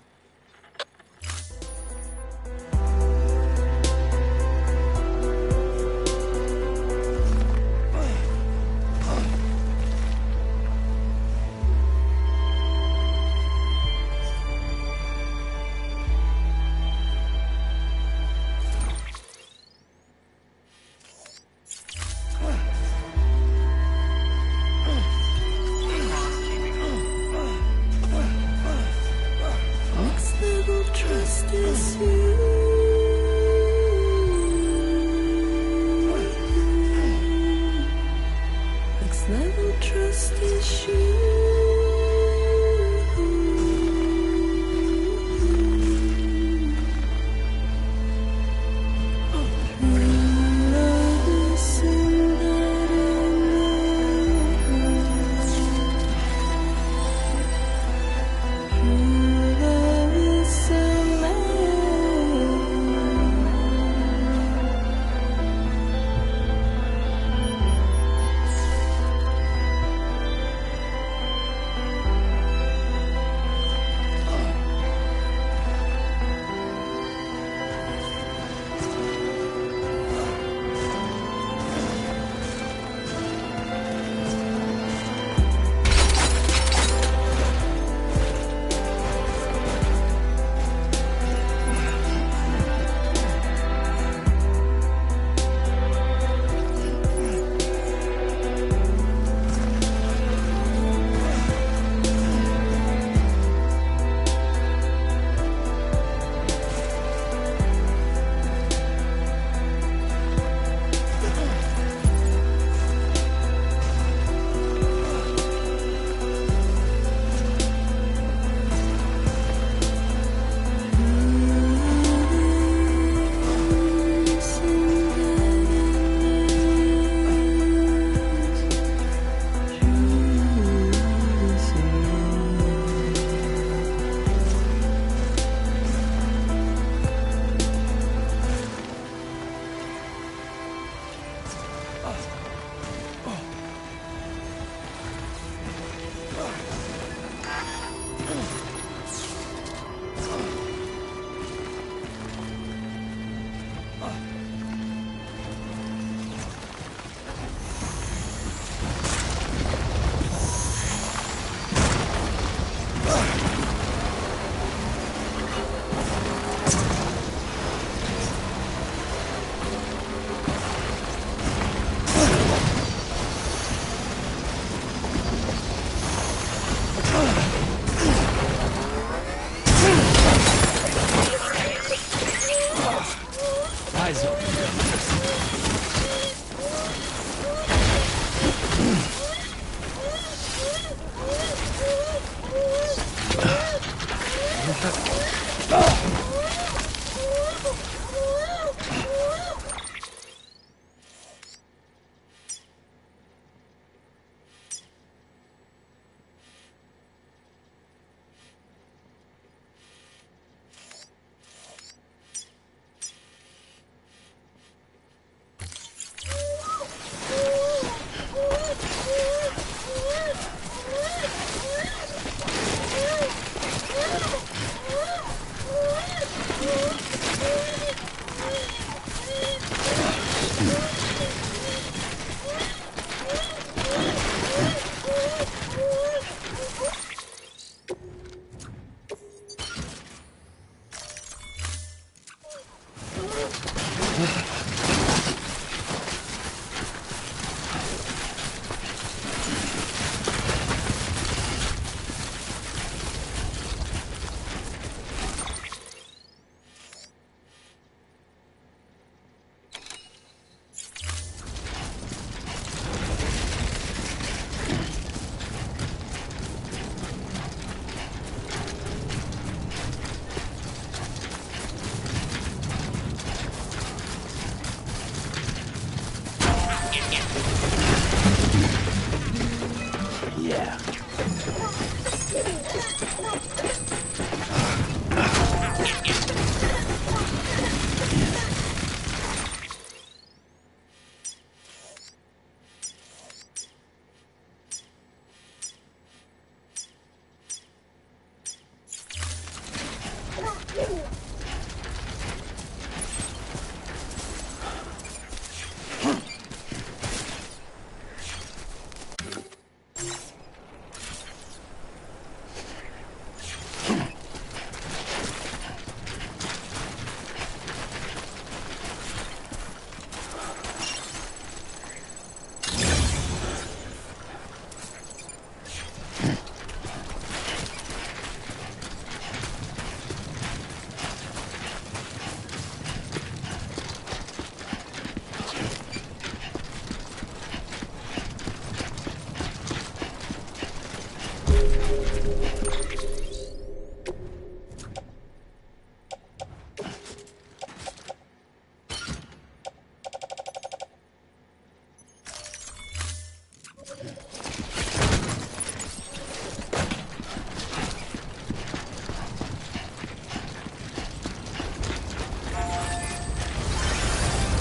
Yeah.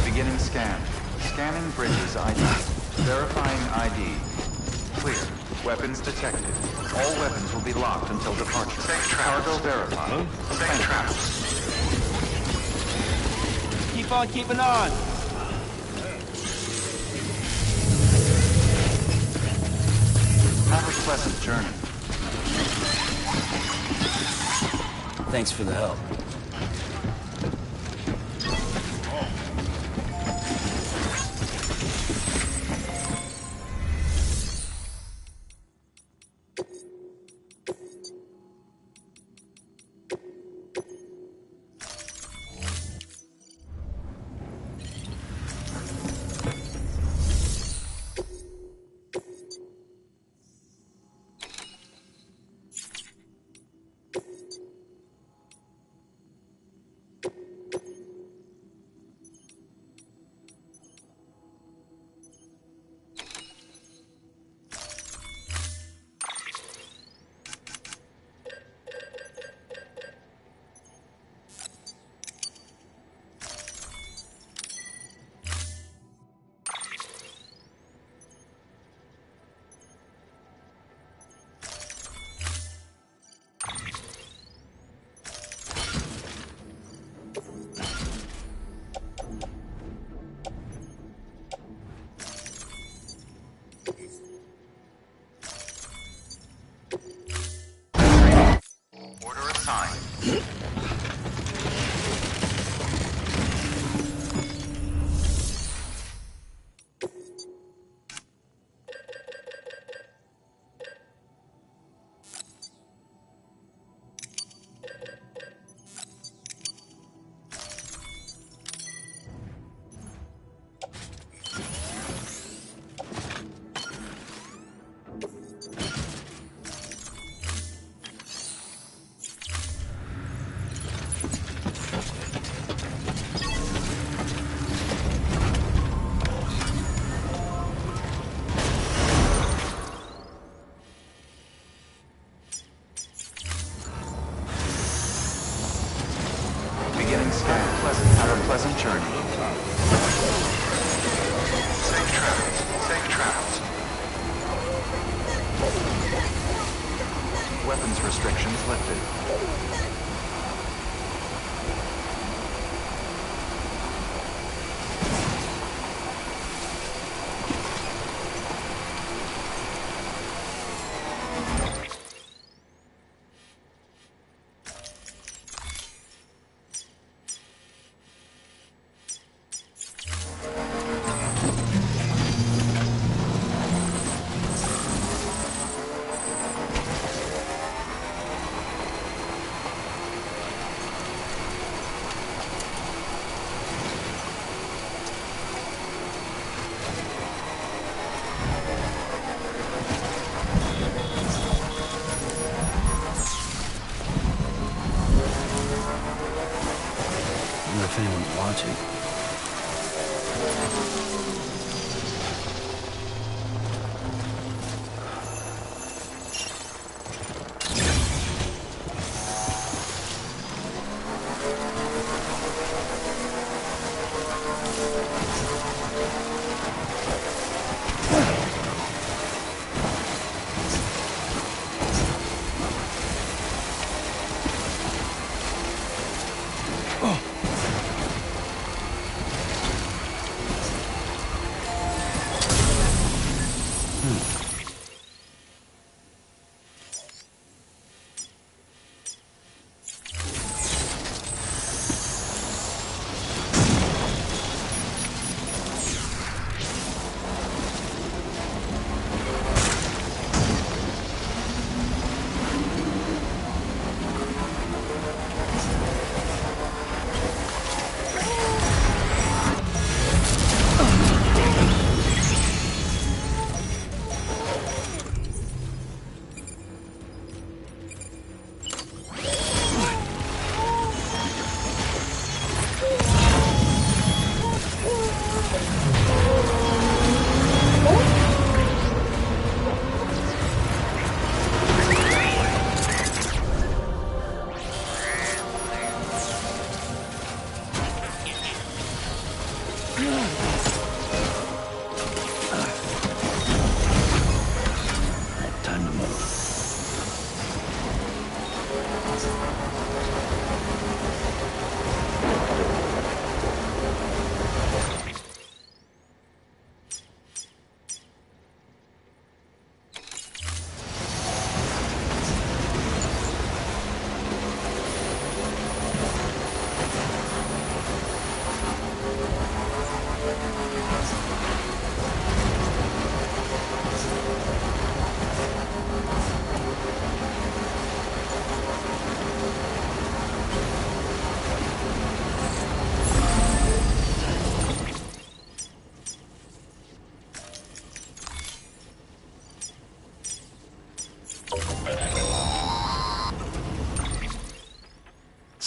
Beginning scan. Scanning bridges ID. Verifying ID. Clear. Weapons detected. All weapons will be locked until departure. Safe traps. Cargo verified. Safe traps. Keep on keeping on. Have a pleasant journey. Thanks for the help. Order assigned.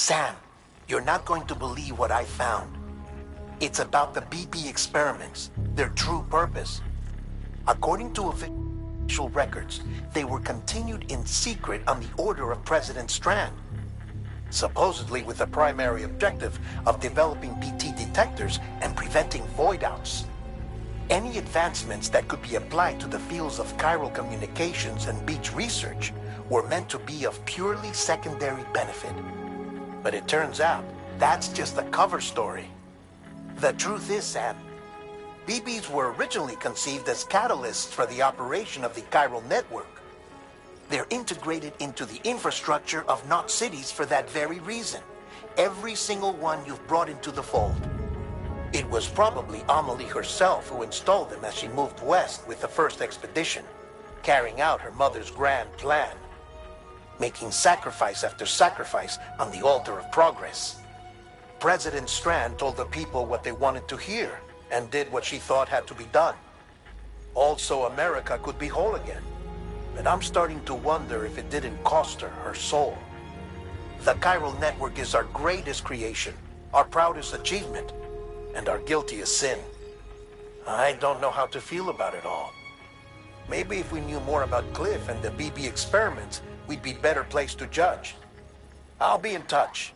Sam, you're not going to believe what I found. It's about the BB experiments, their true purpose. According to official records, they were continued in secret on the order of President Strand. Supposedly with the primary objective of developing BT detectors and preventing void-outs. Any advancements that could be applied to the fields of chiral communications and beach research were meant to be of purely secondary benefit. But it turns out, that's just the cover story. The truth is, Sam, BBs were originally conceived as catalysts for the operation of the chiral network. They're integrated into the infrastructure of Knot cities for that very reason. Every single one you've brought into the fold. It was probably Amelie herself who installed them as she moved west with the first expedition, carrying out her mother's grand plan, making sacrifice after sacrifice on the altar of progress. President Strand told the people what they wanted to hear, and did what she thought had to be done. Also, America could be whole again. But I'm starting to wonder if it didn't cost her her soul. The chiral network is our greatest creation, our proudest achievement, and our guiltiest sin. I don't know how to feel about it all. Maybe if we knew more about Cliff and the BB experiments, we'd be better placed to judge. I'll be in touch.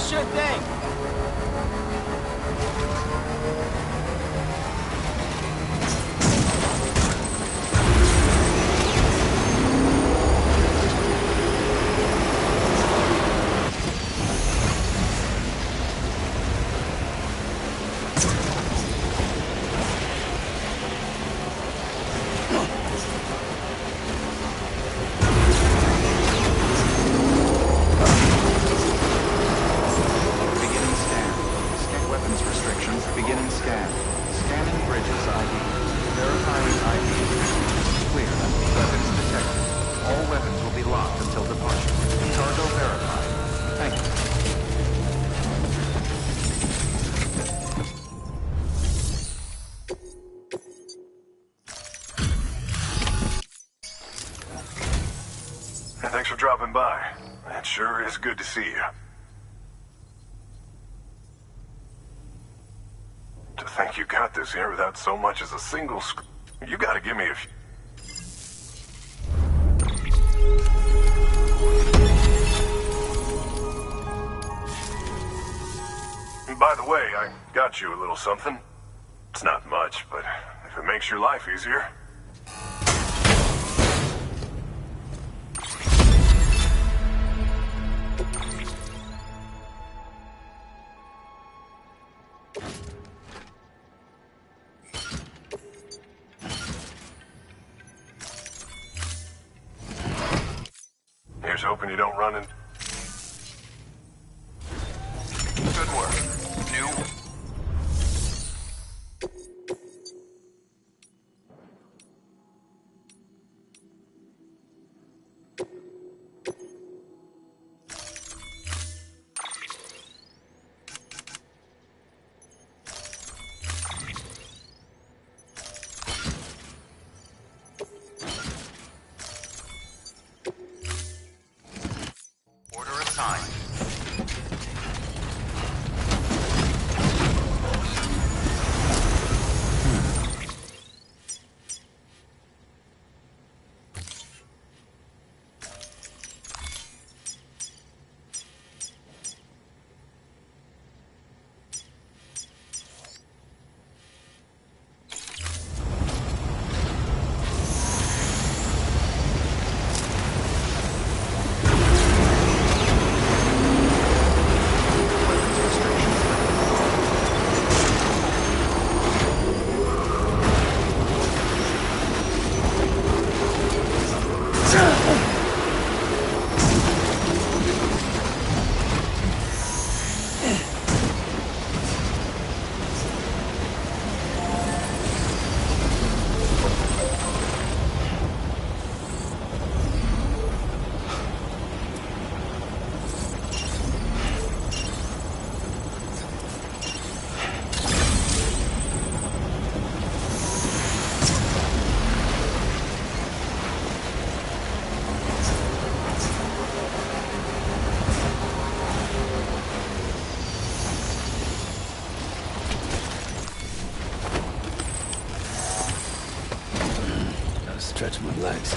Sure thing. Thanks for dropping by. It sure is good to see you. To think you got this here without so much as a single you gotta give me a few. By the way, I got you a little something. It's not much, but if it makes your life easier. Here's hoping you don't run in. Good work. New. stretch my legs.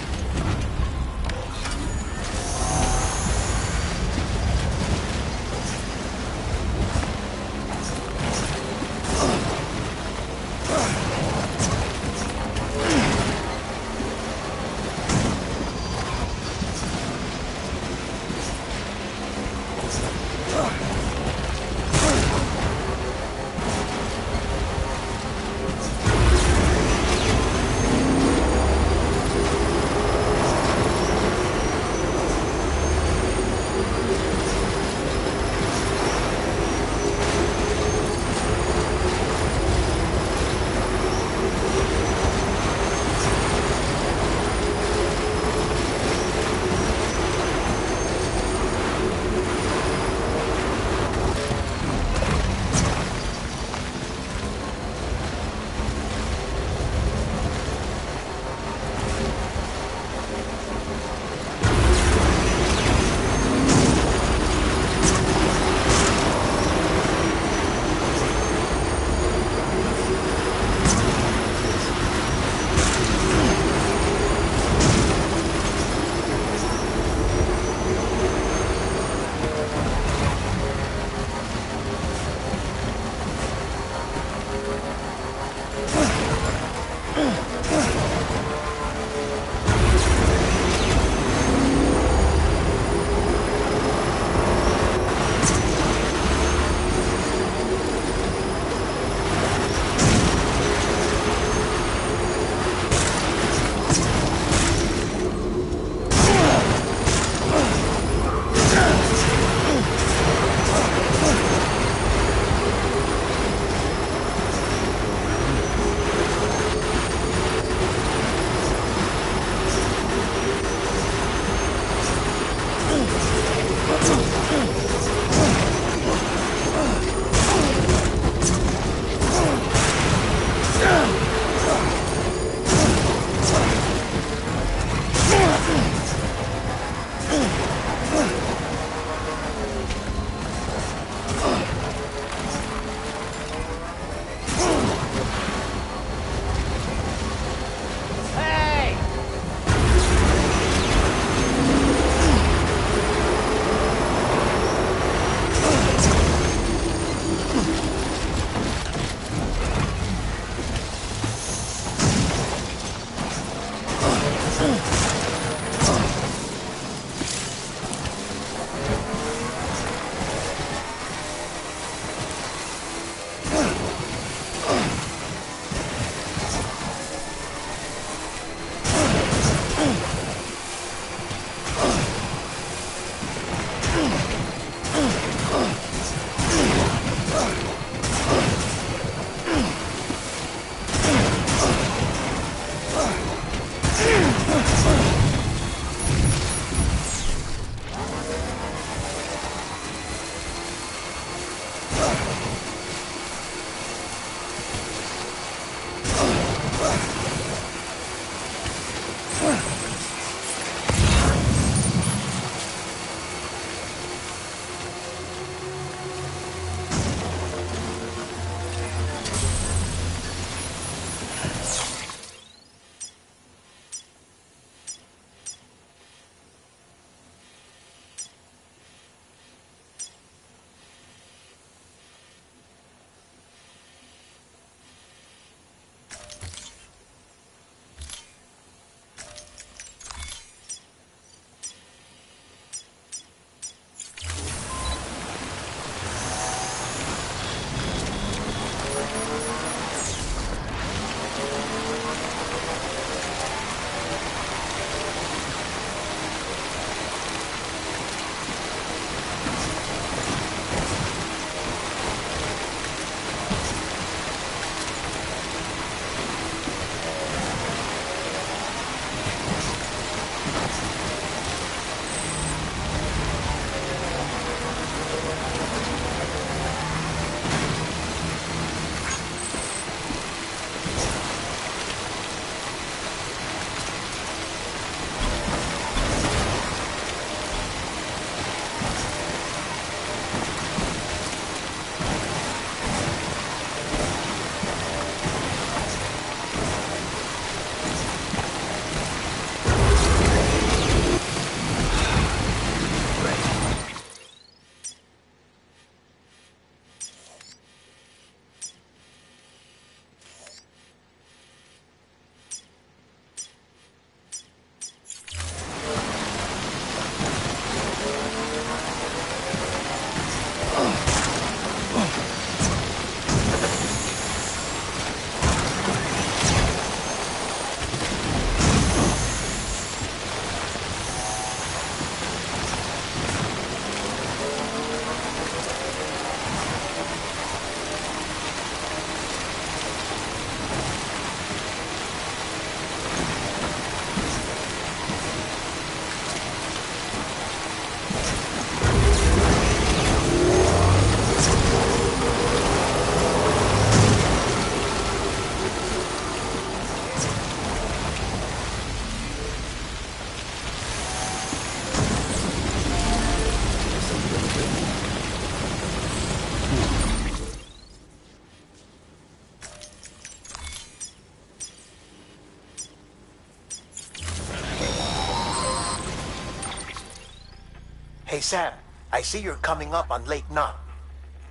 Hey, Sam, I see you're coming up on Lake Knot.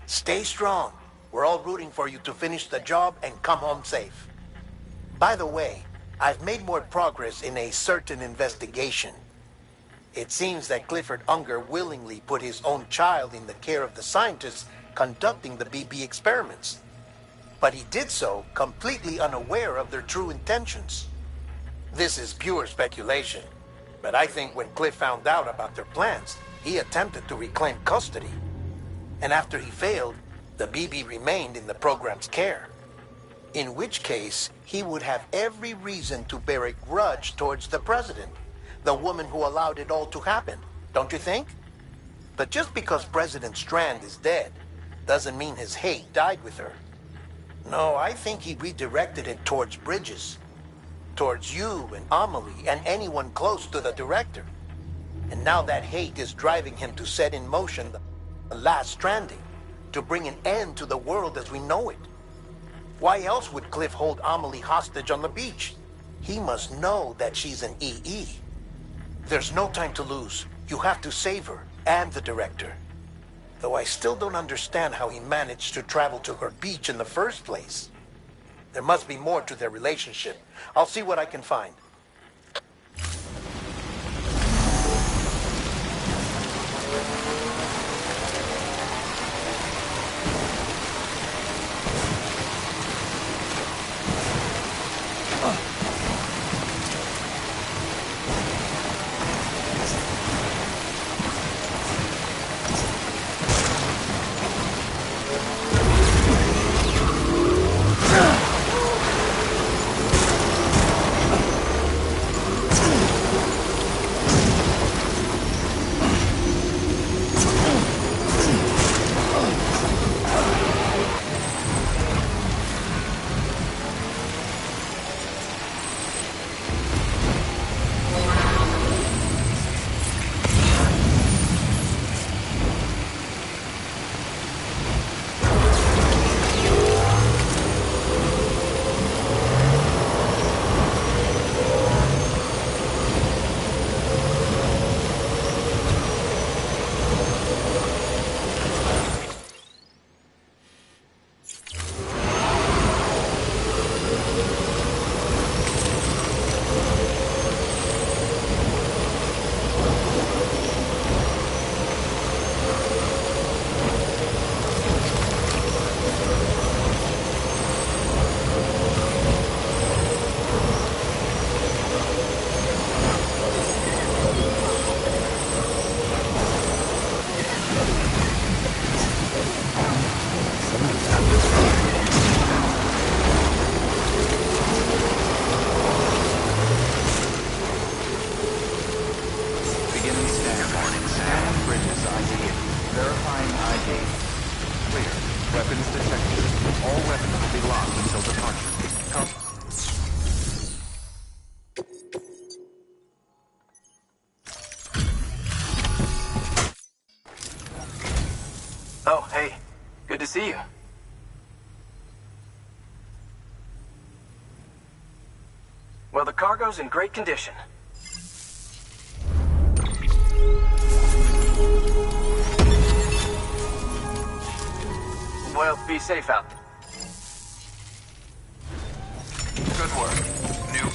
Stay strong. We're all rooting for you to finish the job and come home safe. By the way, I've made more progress in a certain investigation. It seems that Clifford Unger willingly put his own child in the care of the scientists conducting the BB experiments. But he did so completely unaware of their true intentions. This is pure speculation, but I think when Cliff found out about their plans, he attempted to reclaim custody. And after he failed, the BB remained in the program's care. In which case, he would have every reason to bear a grudge towards the president, the woman who allowed it all to happen, don't you think? But just because President Strand is dead, doesn't mean his hate died with her. No, I think he redirected it towards Bridges. Towards you and Amelie and anyone close to the director. And now that hate is driving him to set in motion the last Stranding, to bring an end to the world as we know it. Why else would Cliff hold Amelie hostage on the beach? He must know that she's an EE. There's no time to lose. You have to save her and the director. Though I still don't understand how he managed to travel to her beach in the first place. There must be more to their relationship. I'll see what I can find. Oh, hey. Good to see you. Well, the cargo's in great condition. Well, be safe out there. Good work. New.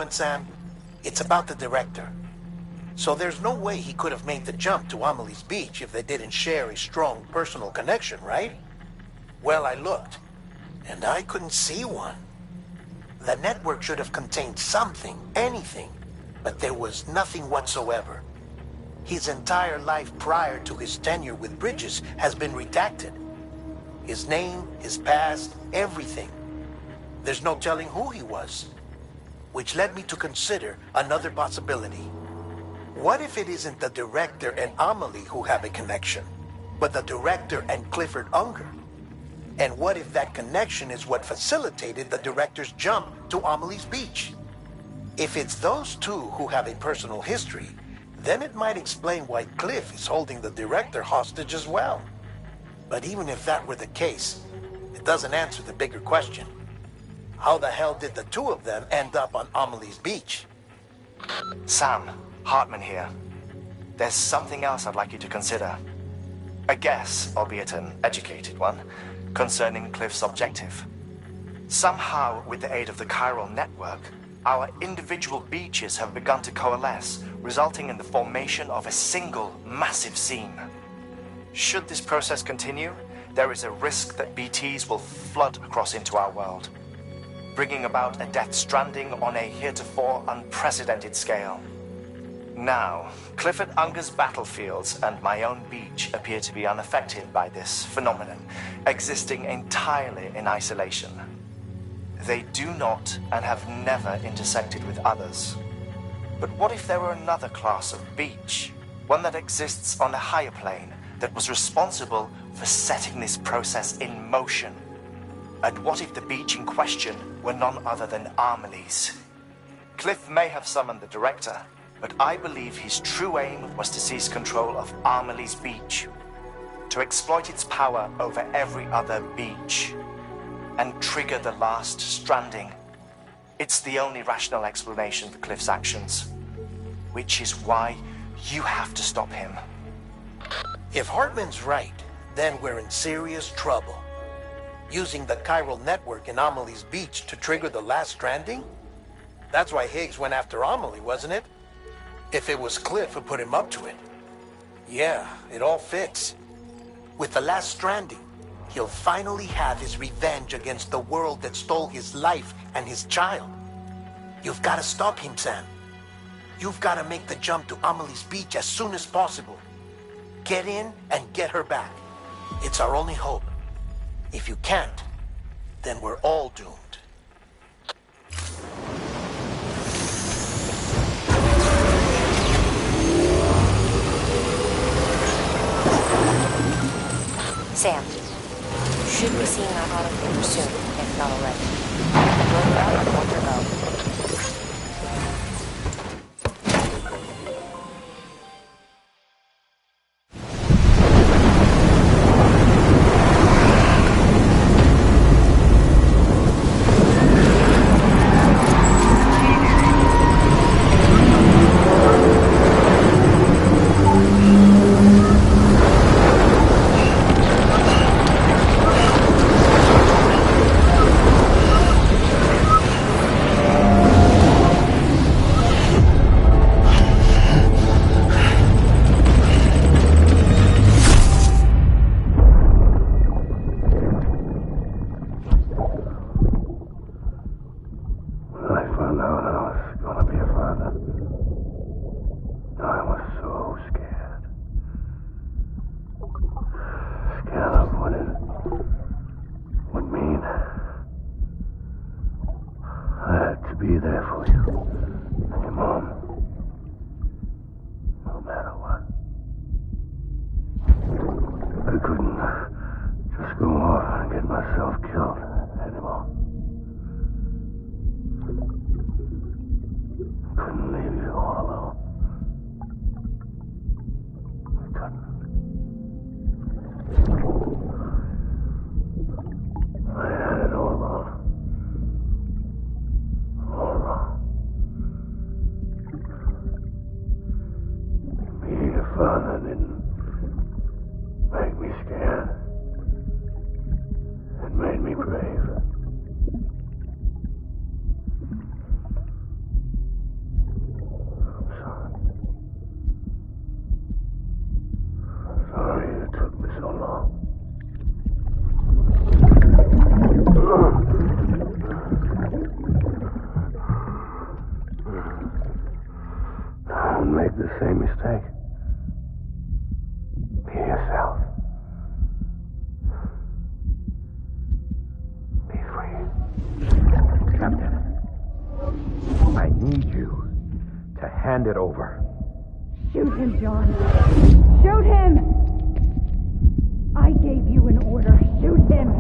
moment, Sam? It's about the director. So there's no way he could have made the jump to Amelie's Beach if they didn't share a strong personal connection, right? Well, I looked, and I couldn't see one. The network should have contained something, anything, but there was nothing whatsoever. His entire life prior to his tenure with Bridges has been redacted. His name, his past, everything. There's no telling who he was. Which led me to consider another possibility. What if it isn't the director and Amelie who have a connection, but the director and Clifford Unger? And what if that connection is what facilitated the director's jump to Amelie's Beach? If it's those two who have a personal history, then it might explain why Cliff is holding the director hostage as well. But even if that were the case, it doesn't answer the bigger question. How the hell did the two of them end up on Amelie's Beach? Sam, Hartman here. There's something else I'd like you to consider. A guess, albeit an educated one, concerning Cliff's objective. Somehow, with the aid of the chiral network, our individual beaches have begun to coalesce, resulting in the formation of a single massive seam. Should this process continue, there is a risk that BTs will flood across into our world, bringing about a death stranding on a heretofore unprecedented scale. Now, Clifford Unger's battlefields and my own beach appear to be unaffected by this phenomenon, existing entirely in isolation. They do not and have never intersected with others. But what if there were another class of beach, one that exists on a higher plane, that was responsible for setting this process in motion? And what if the beach in question were none other than Amelie's? Cliff may have summoned the director, but I believe his true aim was to seize control of Amelie's Beach, to exploit its power over every other beach, and trigger the last stranding. It's the only rational explanation for Cliff's actions, which is why you have to stop him. If Hartman's right, then we're in serious trouble. Using the chiral network in Amelie's Beach to trigger the last stranding? That's why Higgs went after Amelie, wasn't it? If it was Cliff who put him up to it. Yeah, it all fits. With the last stranding, he'll finally have his revenge against the world that stole his life and his child. You've got to stop him, Sam. You've got to make the jump to Amelie's Beach as soon as possible. Get in and get her back. It's our only hope. If you can't, then we're all doomed. Sam, you should be seeing our helicopter soon, if not already. Blow her up and watch her go. Be there for you. Your mom. No matter what. I couldn't just go off and get myself killed anymore. Couldn't leave you all alone. I couldn't. I had it all wrong. Being a father didn't make me scared. It made me brave. Hand it over. Shoot him, John. Shoot him! I gave you an order. Shoot him!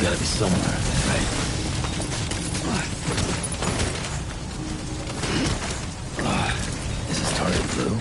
Gotta be somewhere, right? This is target blue.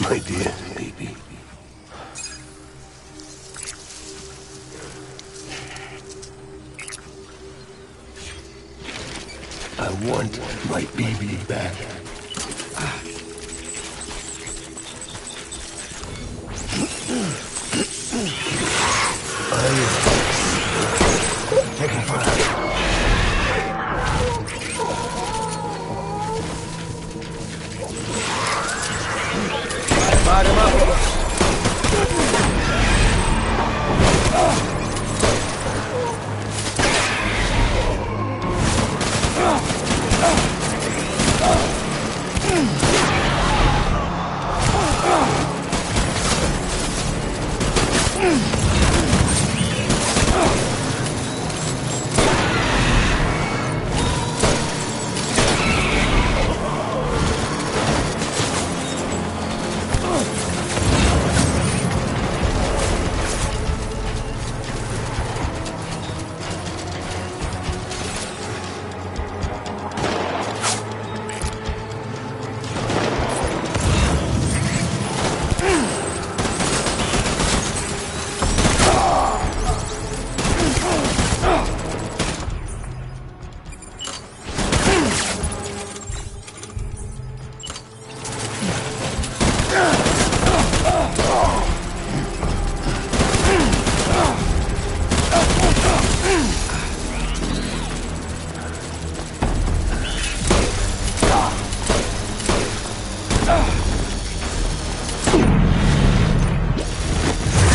My dear baby. I want my baby back. Taking fire. Light him up.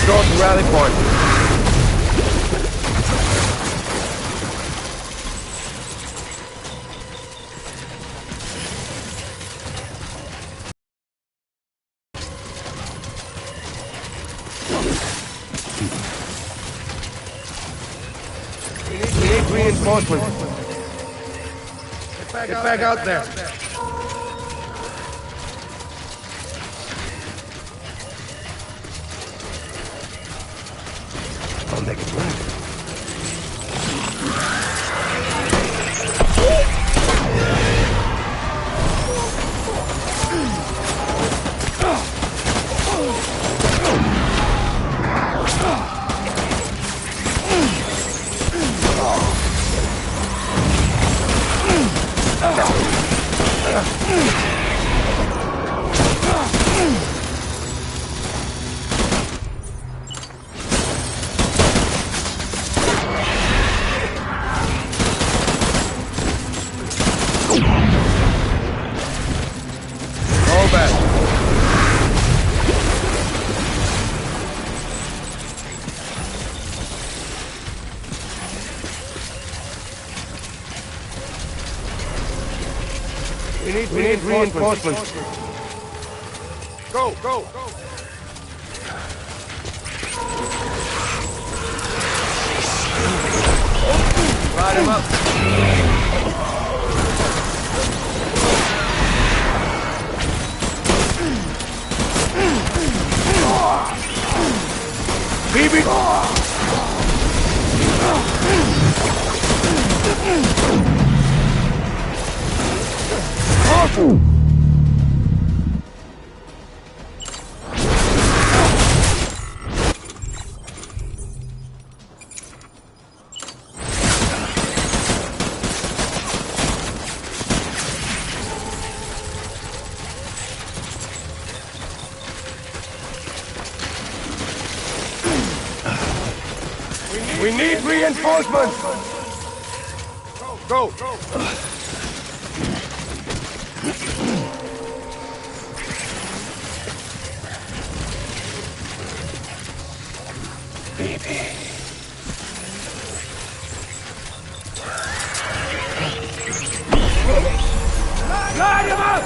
Go to rally point. We need reinforcements. Get back out there. I'll make it work. Roll back. We need reinforcements. Go. Ride him up. Baby! Awful! We need reinforcements! Go! Baby. Light him up!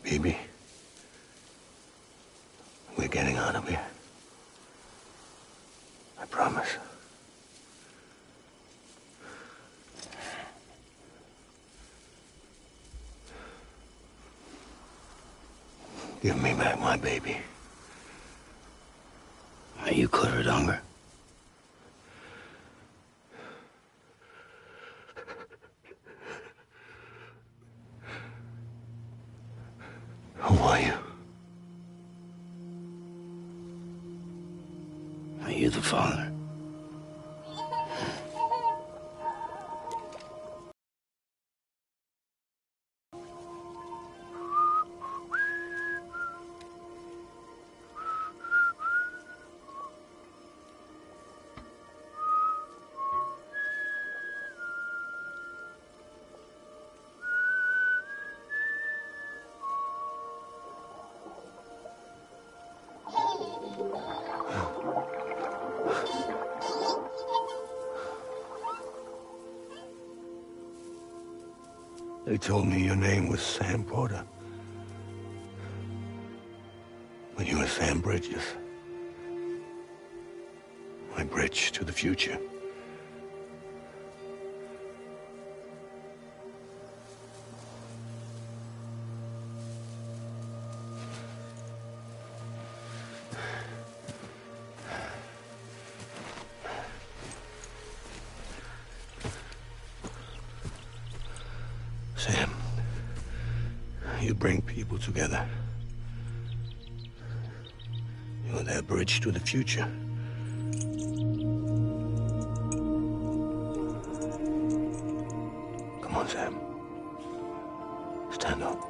Baby, we're getting out of here. I promise. Give me back my baby. Are you clear of hunger? Who are you? Are you the father? They told me your name was Sam Porter. But you were Sam Bridges. My bridge to the future. Sam, you bring people together. You're their bridge to the future. Come on, Sam. Stand up.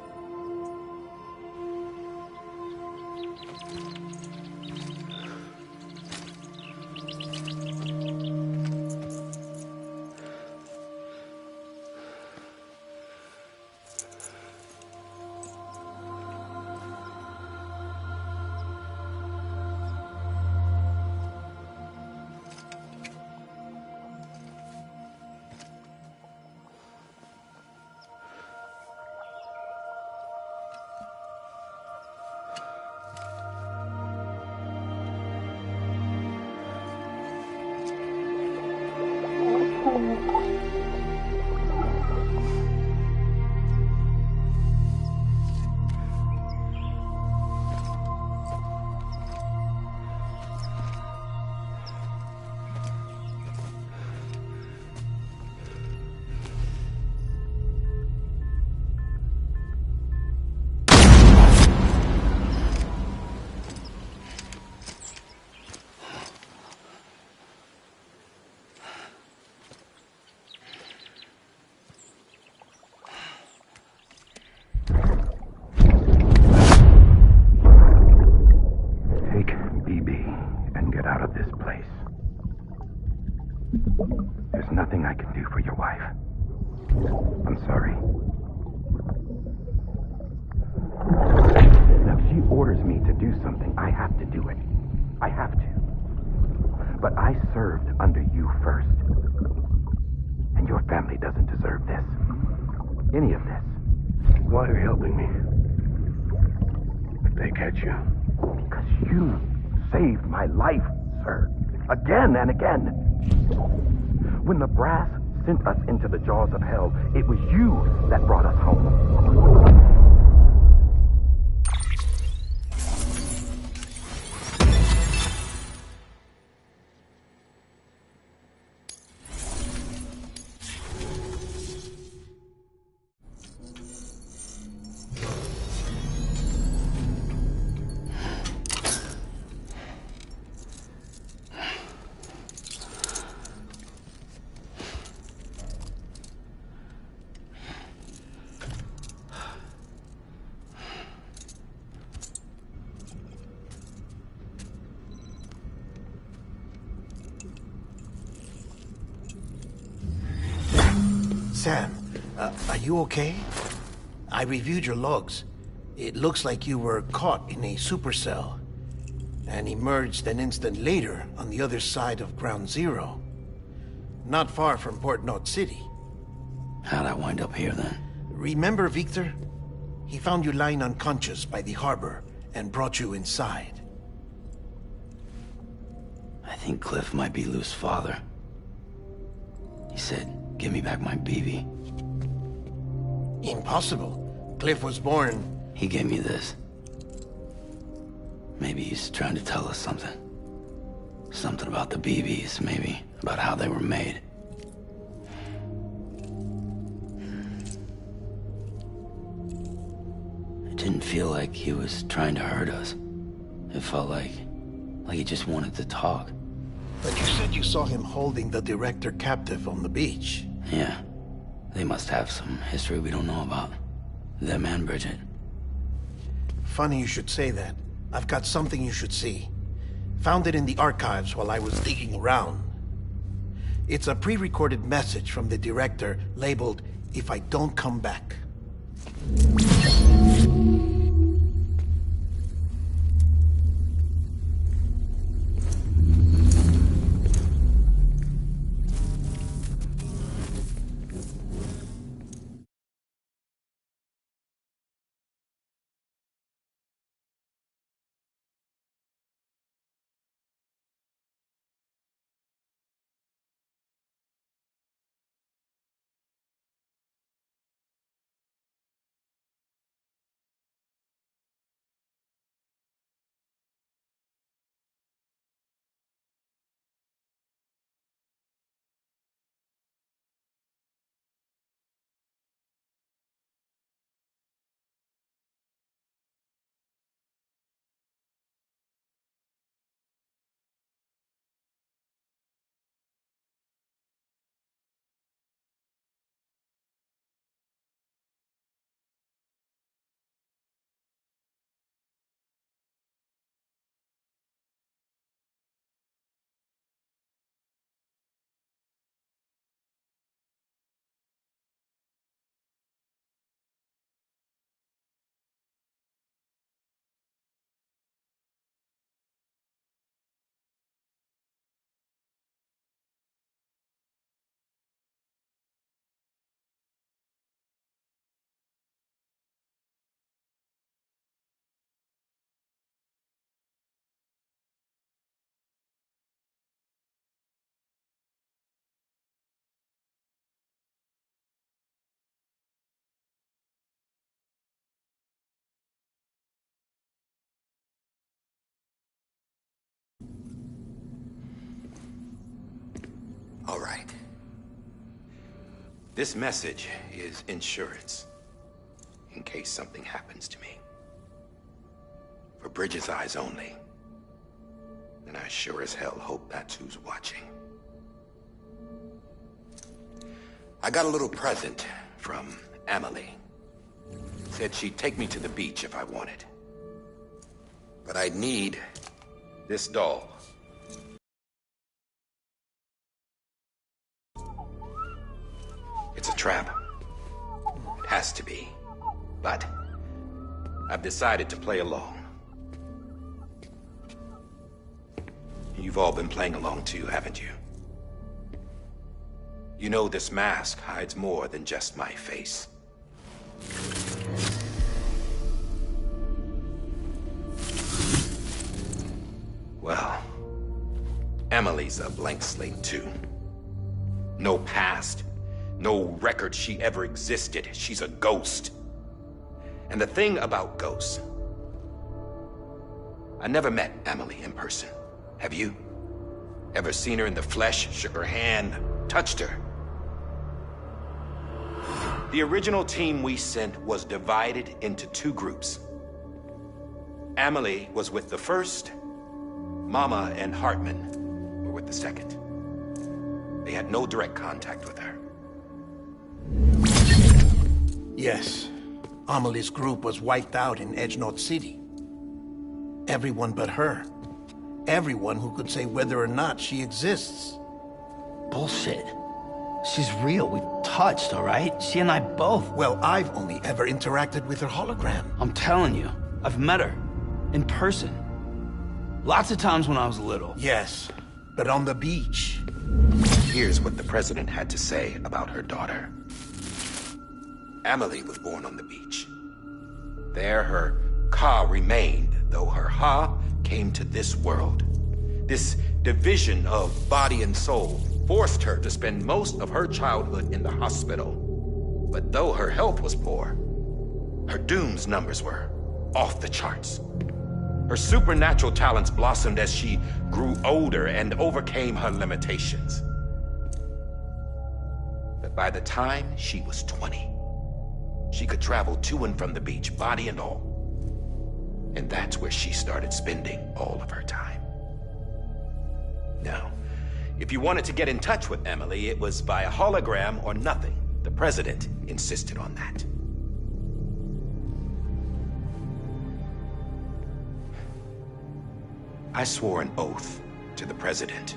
orders me to do something, I have to do it. I have to. But I served under you first. And your family doesn't deserve this. Any of this. Why are you helping me? If they catch you. Because you saved my life, sir. Again and again. When the brass sent us into the jaws of hell, it was you that brought us home. Sam, are you okay? I reviewed your logs. It looks like you were caught in a supercell and emerged an instant later on the other side of Ground Zero. Not far from Port Knot City. How'd I wind up here then? Remember Victor? He found you lying unconscious by the harbor and brought you inside. I think Cliff might be Lou's father. He said, give me back my BB. Impossible. Cliff was born... He gave me this. Maybe he's trying to tell us something. Something about the BBs, maybe. About how they were made. It didn't feel like he was trying to hurt us. It felt like he just wanted to talk. But you said you saw him holding the director captive on the beach. Yeah. They must have some history we don't know about. Them and Bridget. Funny you should say that. I've got something you should see. Found it in the archives while I was digging around. It's a pre-recorded message from the director labeled, "If I don't come back." All right. This message is insurance. In case something happens to me. For Bridget's eyes only. And I sure as hell hope that's who's watching. I got a little present from Emily. Said she'd take me to the beach if I wanted. But I'd need this doll. It's a trap. It has to be. But I've decided to play along. you've all been playing along too, haven't you? You know this mask hides more than just my face. Well, Emily's a blank slate too. No past, no record she ever existed. She's a ghost. And the thing about ghosts, I never met Emily in person. Have you? Ever seen her in the flesh, shook her hand, touched her? The original team we sent was divided into two groups. Emily was with the first. Mama and Hartman were with the second. They had no direct contact with her. Yes. Amelie's group was wiped out in Edgenorth City. Everyone but her. Everyone who could say whether or not she exists. Bullshit. She's real. We've touched, all right? She and I both. Well, I've only ever interacted with her hologram. I'm telling you, I've met her. In person. Lots of times when I was little. Yes, but on the beach. Here's what the president had to say about her daughter. Emily was born on the beach. There her Ka remained, though her Ha came to this world. This division of body and soul forced her to spend most of her childhood in the hospital. But though her health was poor, her Doom's numbers were off the charts. Her supernatural talents blossomed as she grew older and overcame her limitations. But by the time she was 20, she could travel to and from the beach, body and all. And that's where she started spending all of her time. Now, if you wanted to get in touch with Emily, it was via hologram or nothing. The president insisted on that. I swore an oath to the president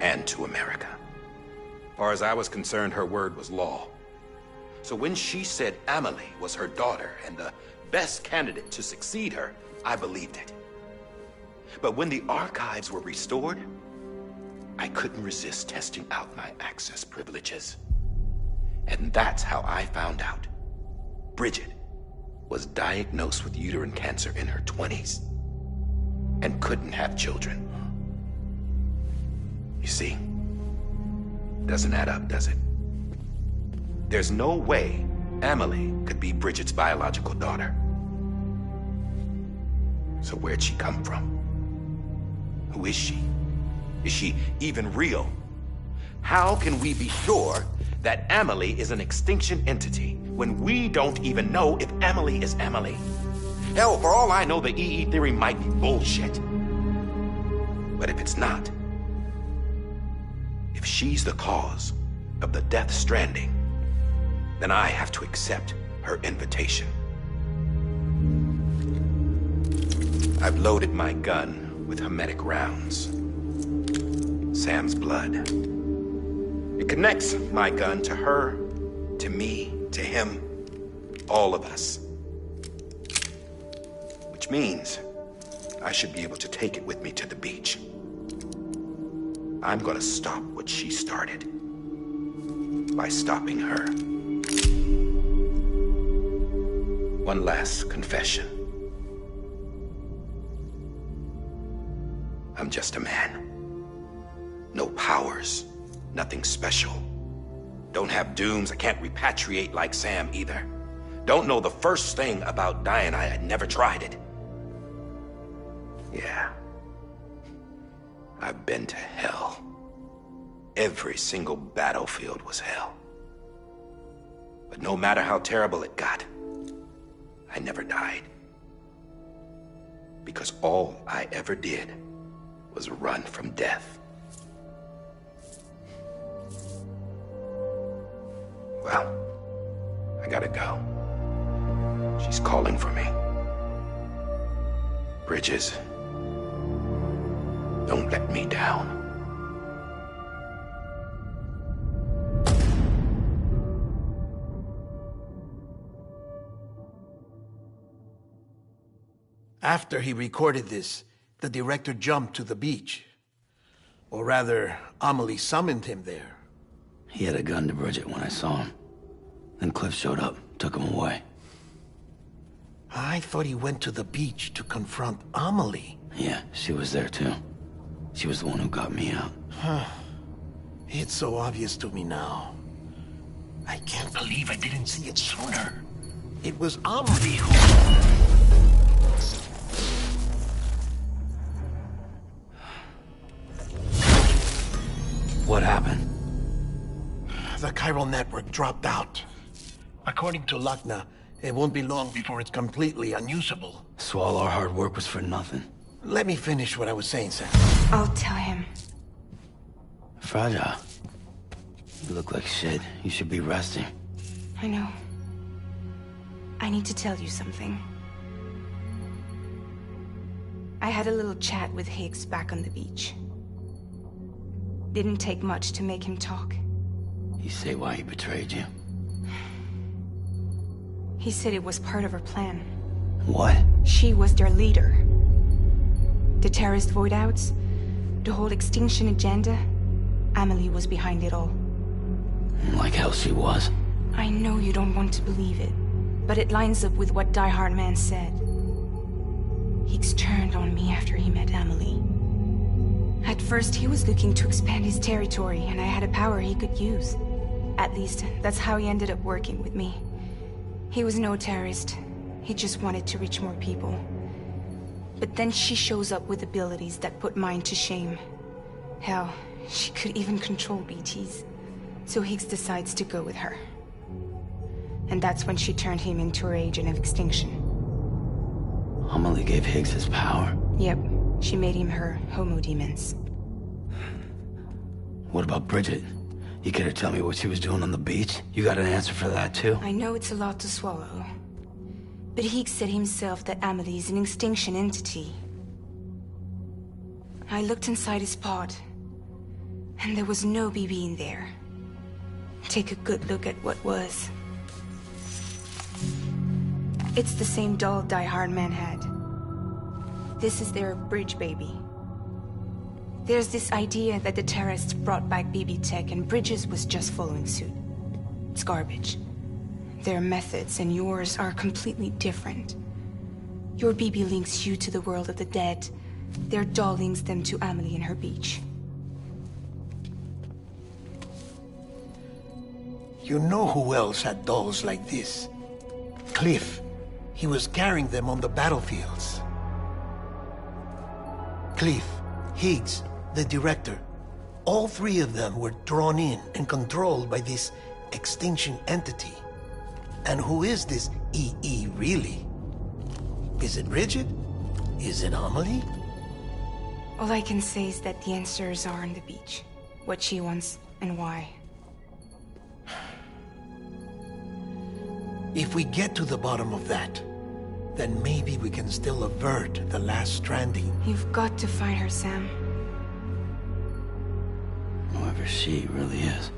and to America. As far as I was concerned, her word was law. So when she said Emily was her daughter and the best candidate to succeed her, I believed it. But when the archives were restored, I couldn't resist testing out my access privileges. And that's how I found out Bridget was diagnosed with uterine cancer in her 20s and couldn't have children. You see, doesn't add up, does it? There's no way Emily could be Bridget's biological daughter. So where'd she come from? Who is she? Is she even real? How can we be sure that Emily is an extinction entity when we don't even know if Emily is Emily? Hell, for all I know, the EE theory might be bullshit. But if it's not, if she's the cause of the death stranding, then I have to accept her invitation. I've loaded my gun with hermetic rounds. Sam's blood. It connects my gun to her, to me, to him, all of us. Which means I should be able to take it with me to the beach. I'm gonna stop what she started by stopping her. One last confession. I'm just a man. No powers, nothing special. Don't have dooms, I can't repatriate like Sam either. Don't know the first thing about dying, I had never tried it. Yeah. I've been to hell. Every single battlefield was hell. But no matter how terrible it got, I never died. Because all I ever did was run from death. Well, I gotta go. She's calling for me. Bridges, don't let me down. After he recorded this, the director jumped to the beach. Or rather, Amelie summoned him there. He had a gun to Bridget when I saw him. Then Cliff showed up, took him away. I thought he went to the beach to confront Amelie. Yeah, she was there too. She was the one who got me out. It's so obvious to me now. I can't believe I didn't see it sooner. It was Amelie who... What happened? The chiral network dropped out. According to Lachna, it won't be long before it's completely unusable. So all our hard work was for nothing. Let me finish what I was saying, Sam. I'll tell him. Fragile. You look like shit. You should be resting. I know. I need to tell you something. I had a little chat with Higgs back on the beach. Didn't take much to make him talk. You say why he betrayed you? He said it was part of her plan. What? She was their leader. The terrorist void-outs, the whole extinction agenda, Amelie was behind it all. Like hell she was. I know you don't want to believe it, but it lines up with what Die Hard Man said. Higgs turned on me after he met Amelie. At first, he was looking to expand his territory, and I had a power he could use. At least, that's how he ended up working with me. He was no terrorist. He just wanted to reach more people. But then she shows up with abilities that put mine to shame. Hell, she could even control BTs. So Higgs decides to go with her. And that's when she turned him into her agent of extinction. Amelie gave Higgs his power? Yep. She made him her homo demons. What about Bridget? You care to tell me what she was doing on the beach? You got an answer for that too? I know it's a lot to swallow. But Higgs said himself that Amelie is an extinction entity. I looked inside his pod, and there was no BB in there. Take a good look at what was. It's the same doll Die Hard Man had. This is their bridge baby. There's this idea that the terrorists brought back BB tech and Bridges was just following suit. It's garbage. Their methods and yours are completely different. Your BB links you to the world of the dead. Their doll links them to Amelie and her beach. You know who else had dolls like this? Cliff. He was carrying them on the battlefields. Cliff, Higgs, the director. All three of them were drawn in and controlled by this extinction entity. And who is this EE really? Is it Bridget? Is it Amelie? All I can say is that the answers are on the beach. What she wants and why. If we get to the bottom of that, then maybe we can still avert the last stranding. You've got to find her, Sam. Whoever she really is.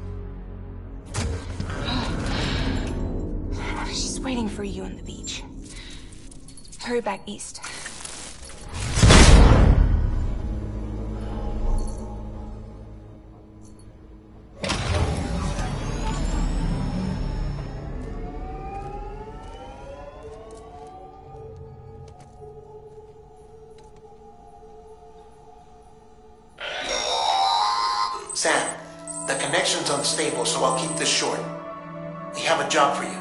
She's waiting for you on the beach. Hurry back east. Sam, the connection's unstable, so I'll keep this short. We have a job for you.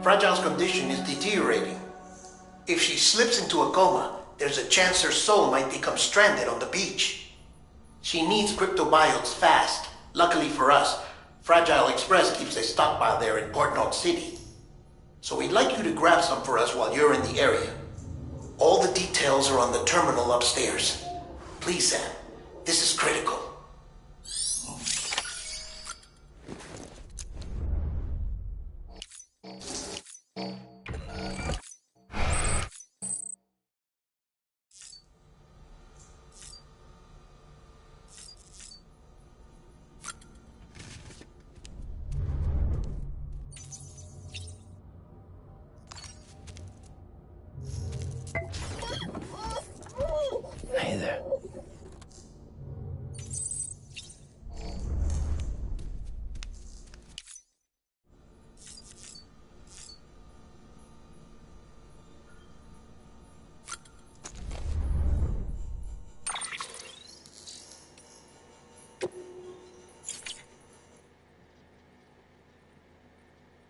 Fragile's condition is deteriorating. If she slips into a coma, there's a chance her soul might become stranded on the beach. She needs cryptobiotes fast. Luckily for us, Fragile Express keeps a stockpile there in Port North City. So we'd like you to grab some for us while you're in the area. All the details are on the terminal upstairs. Please, Sam, this is critical.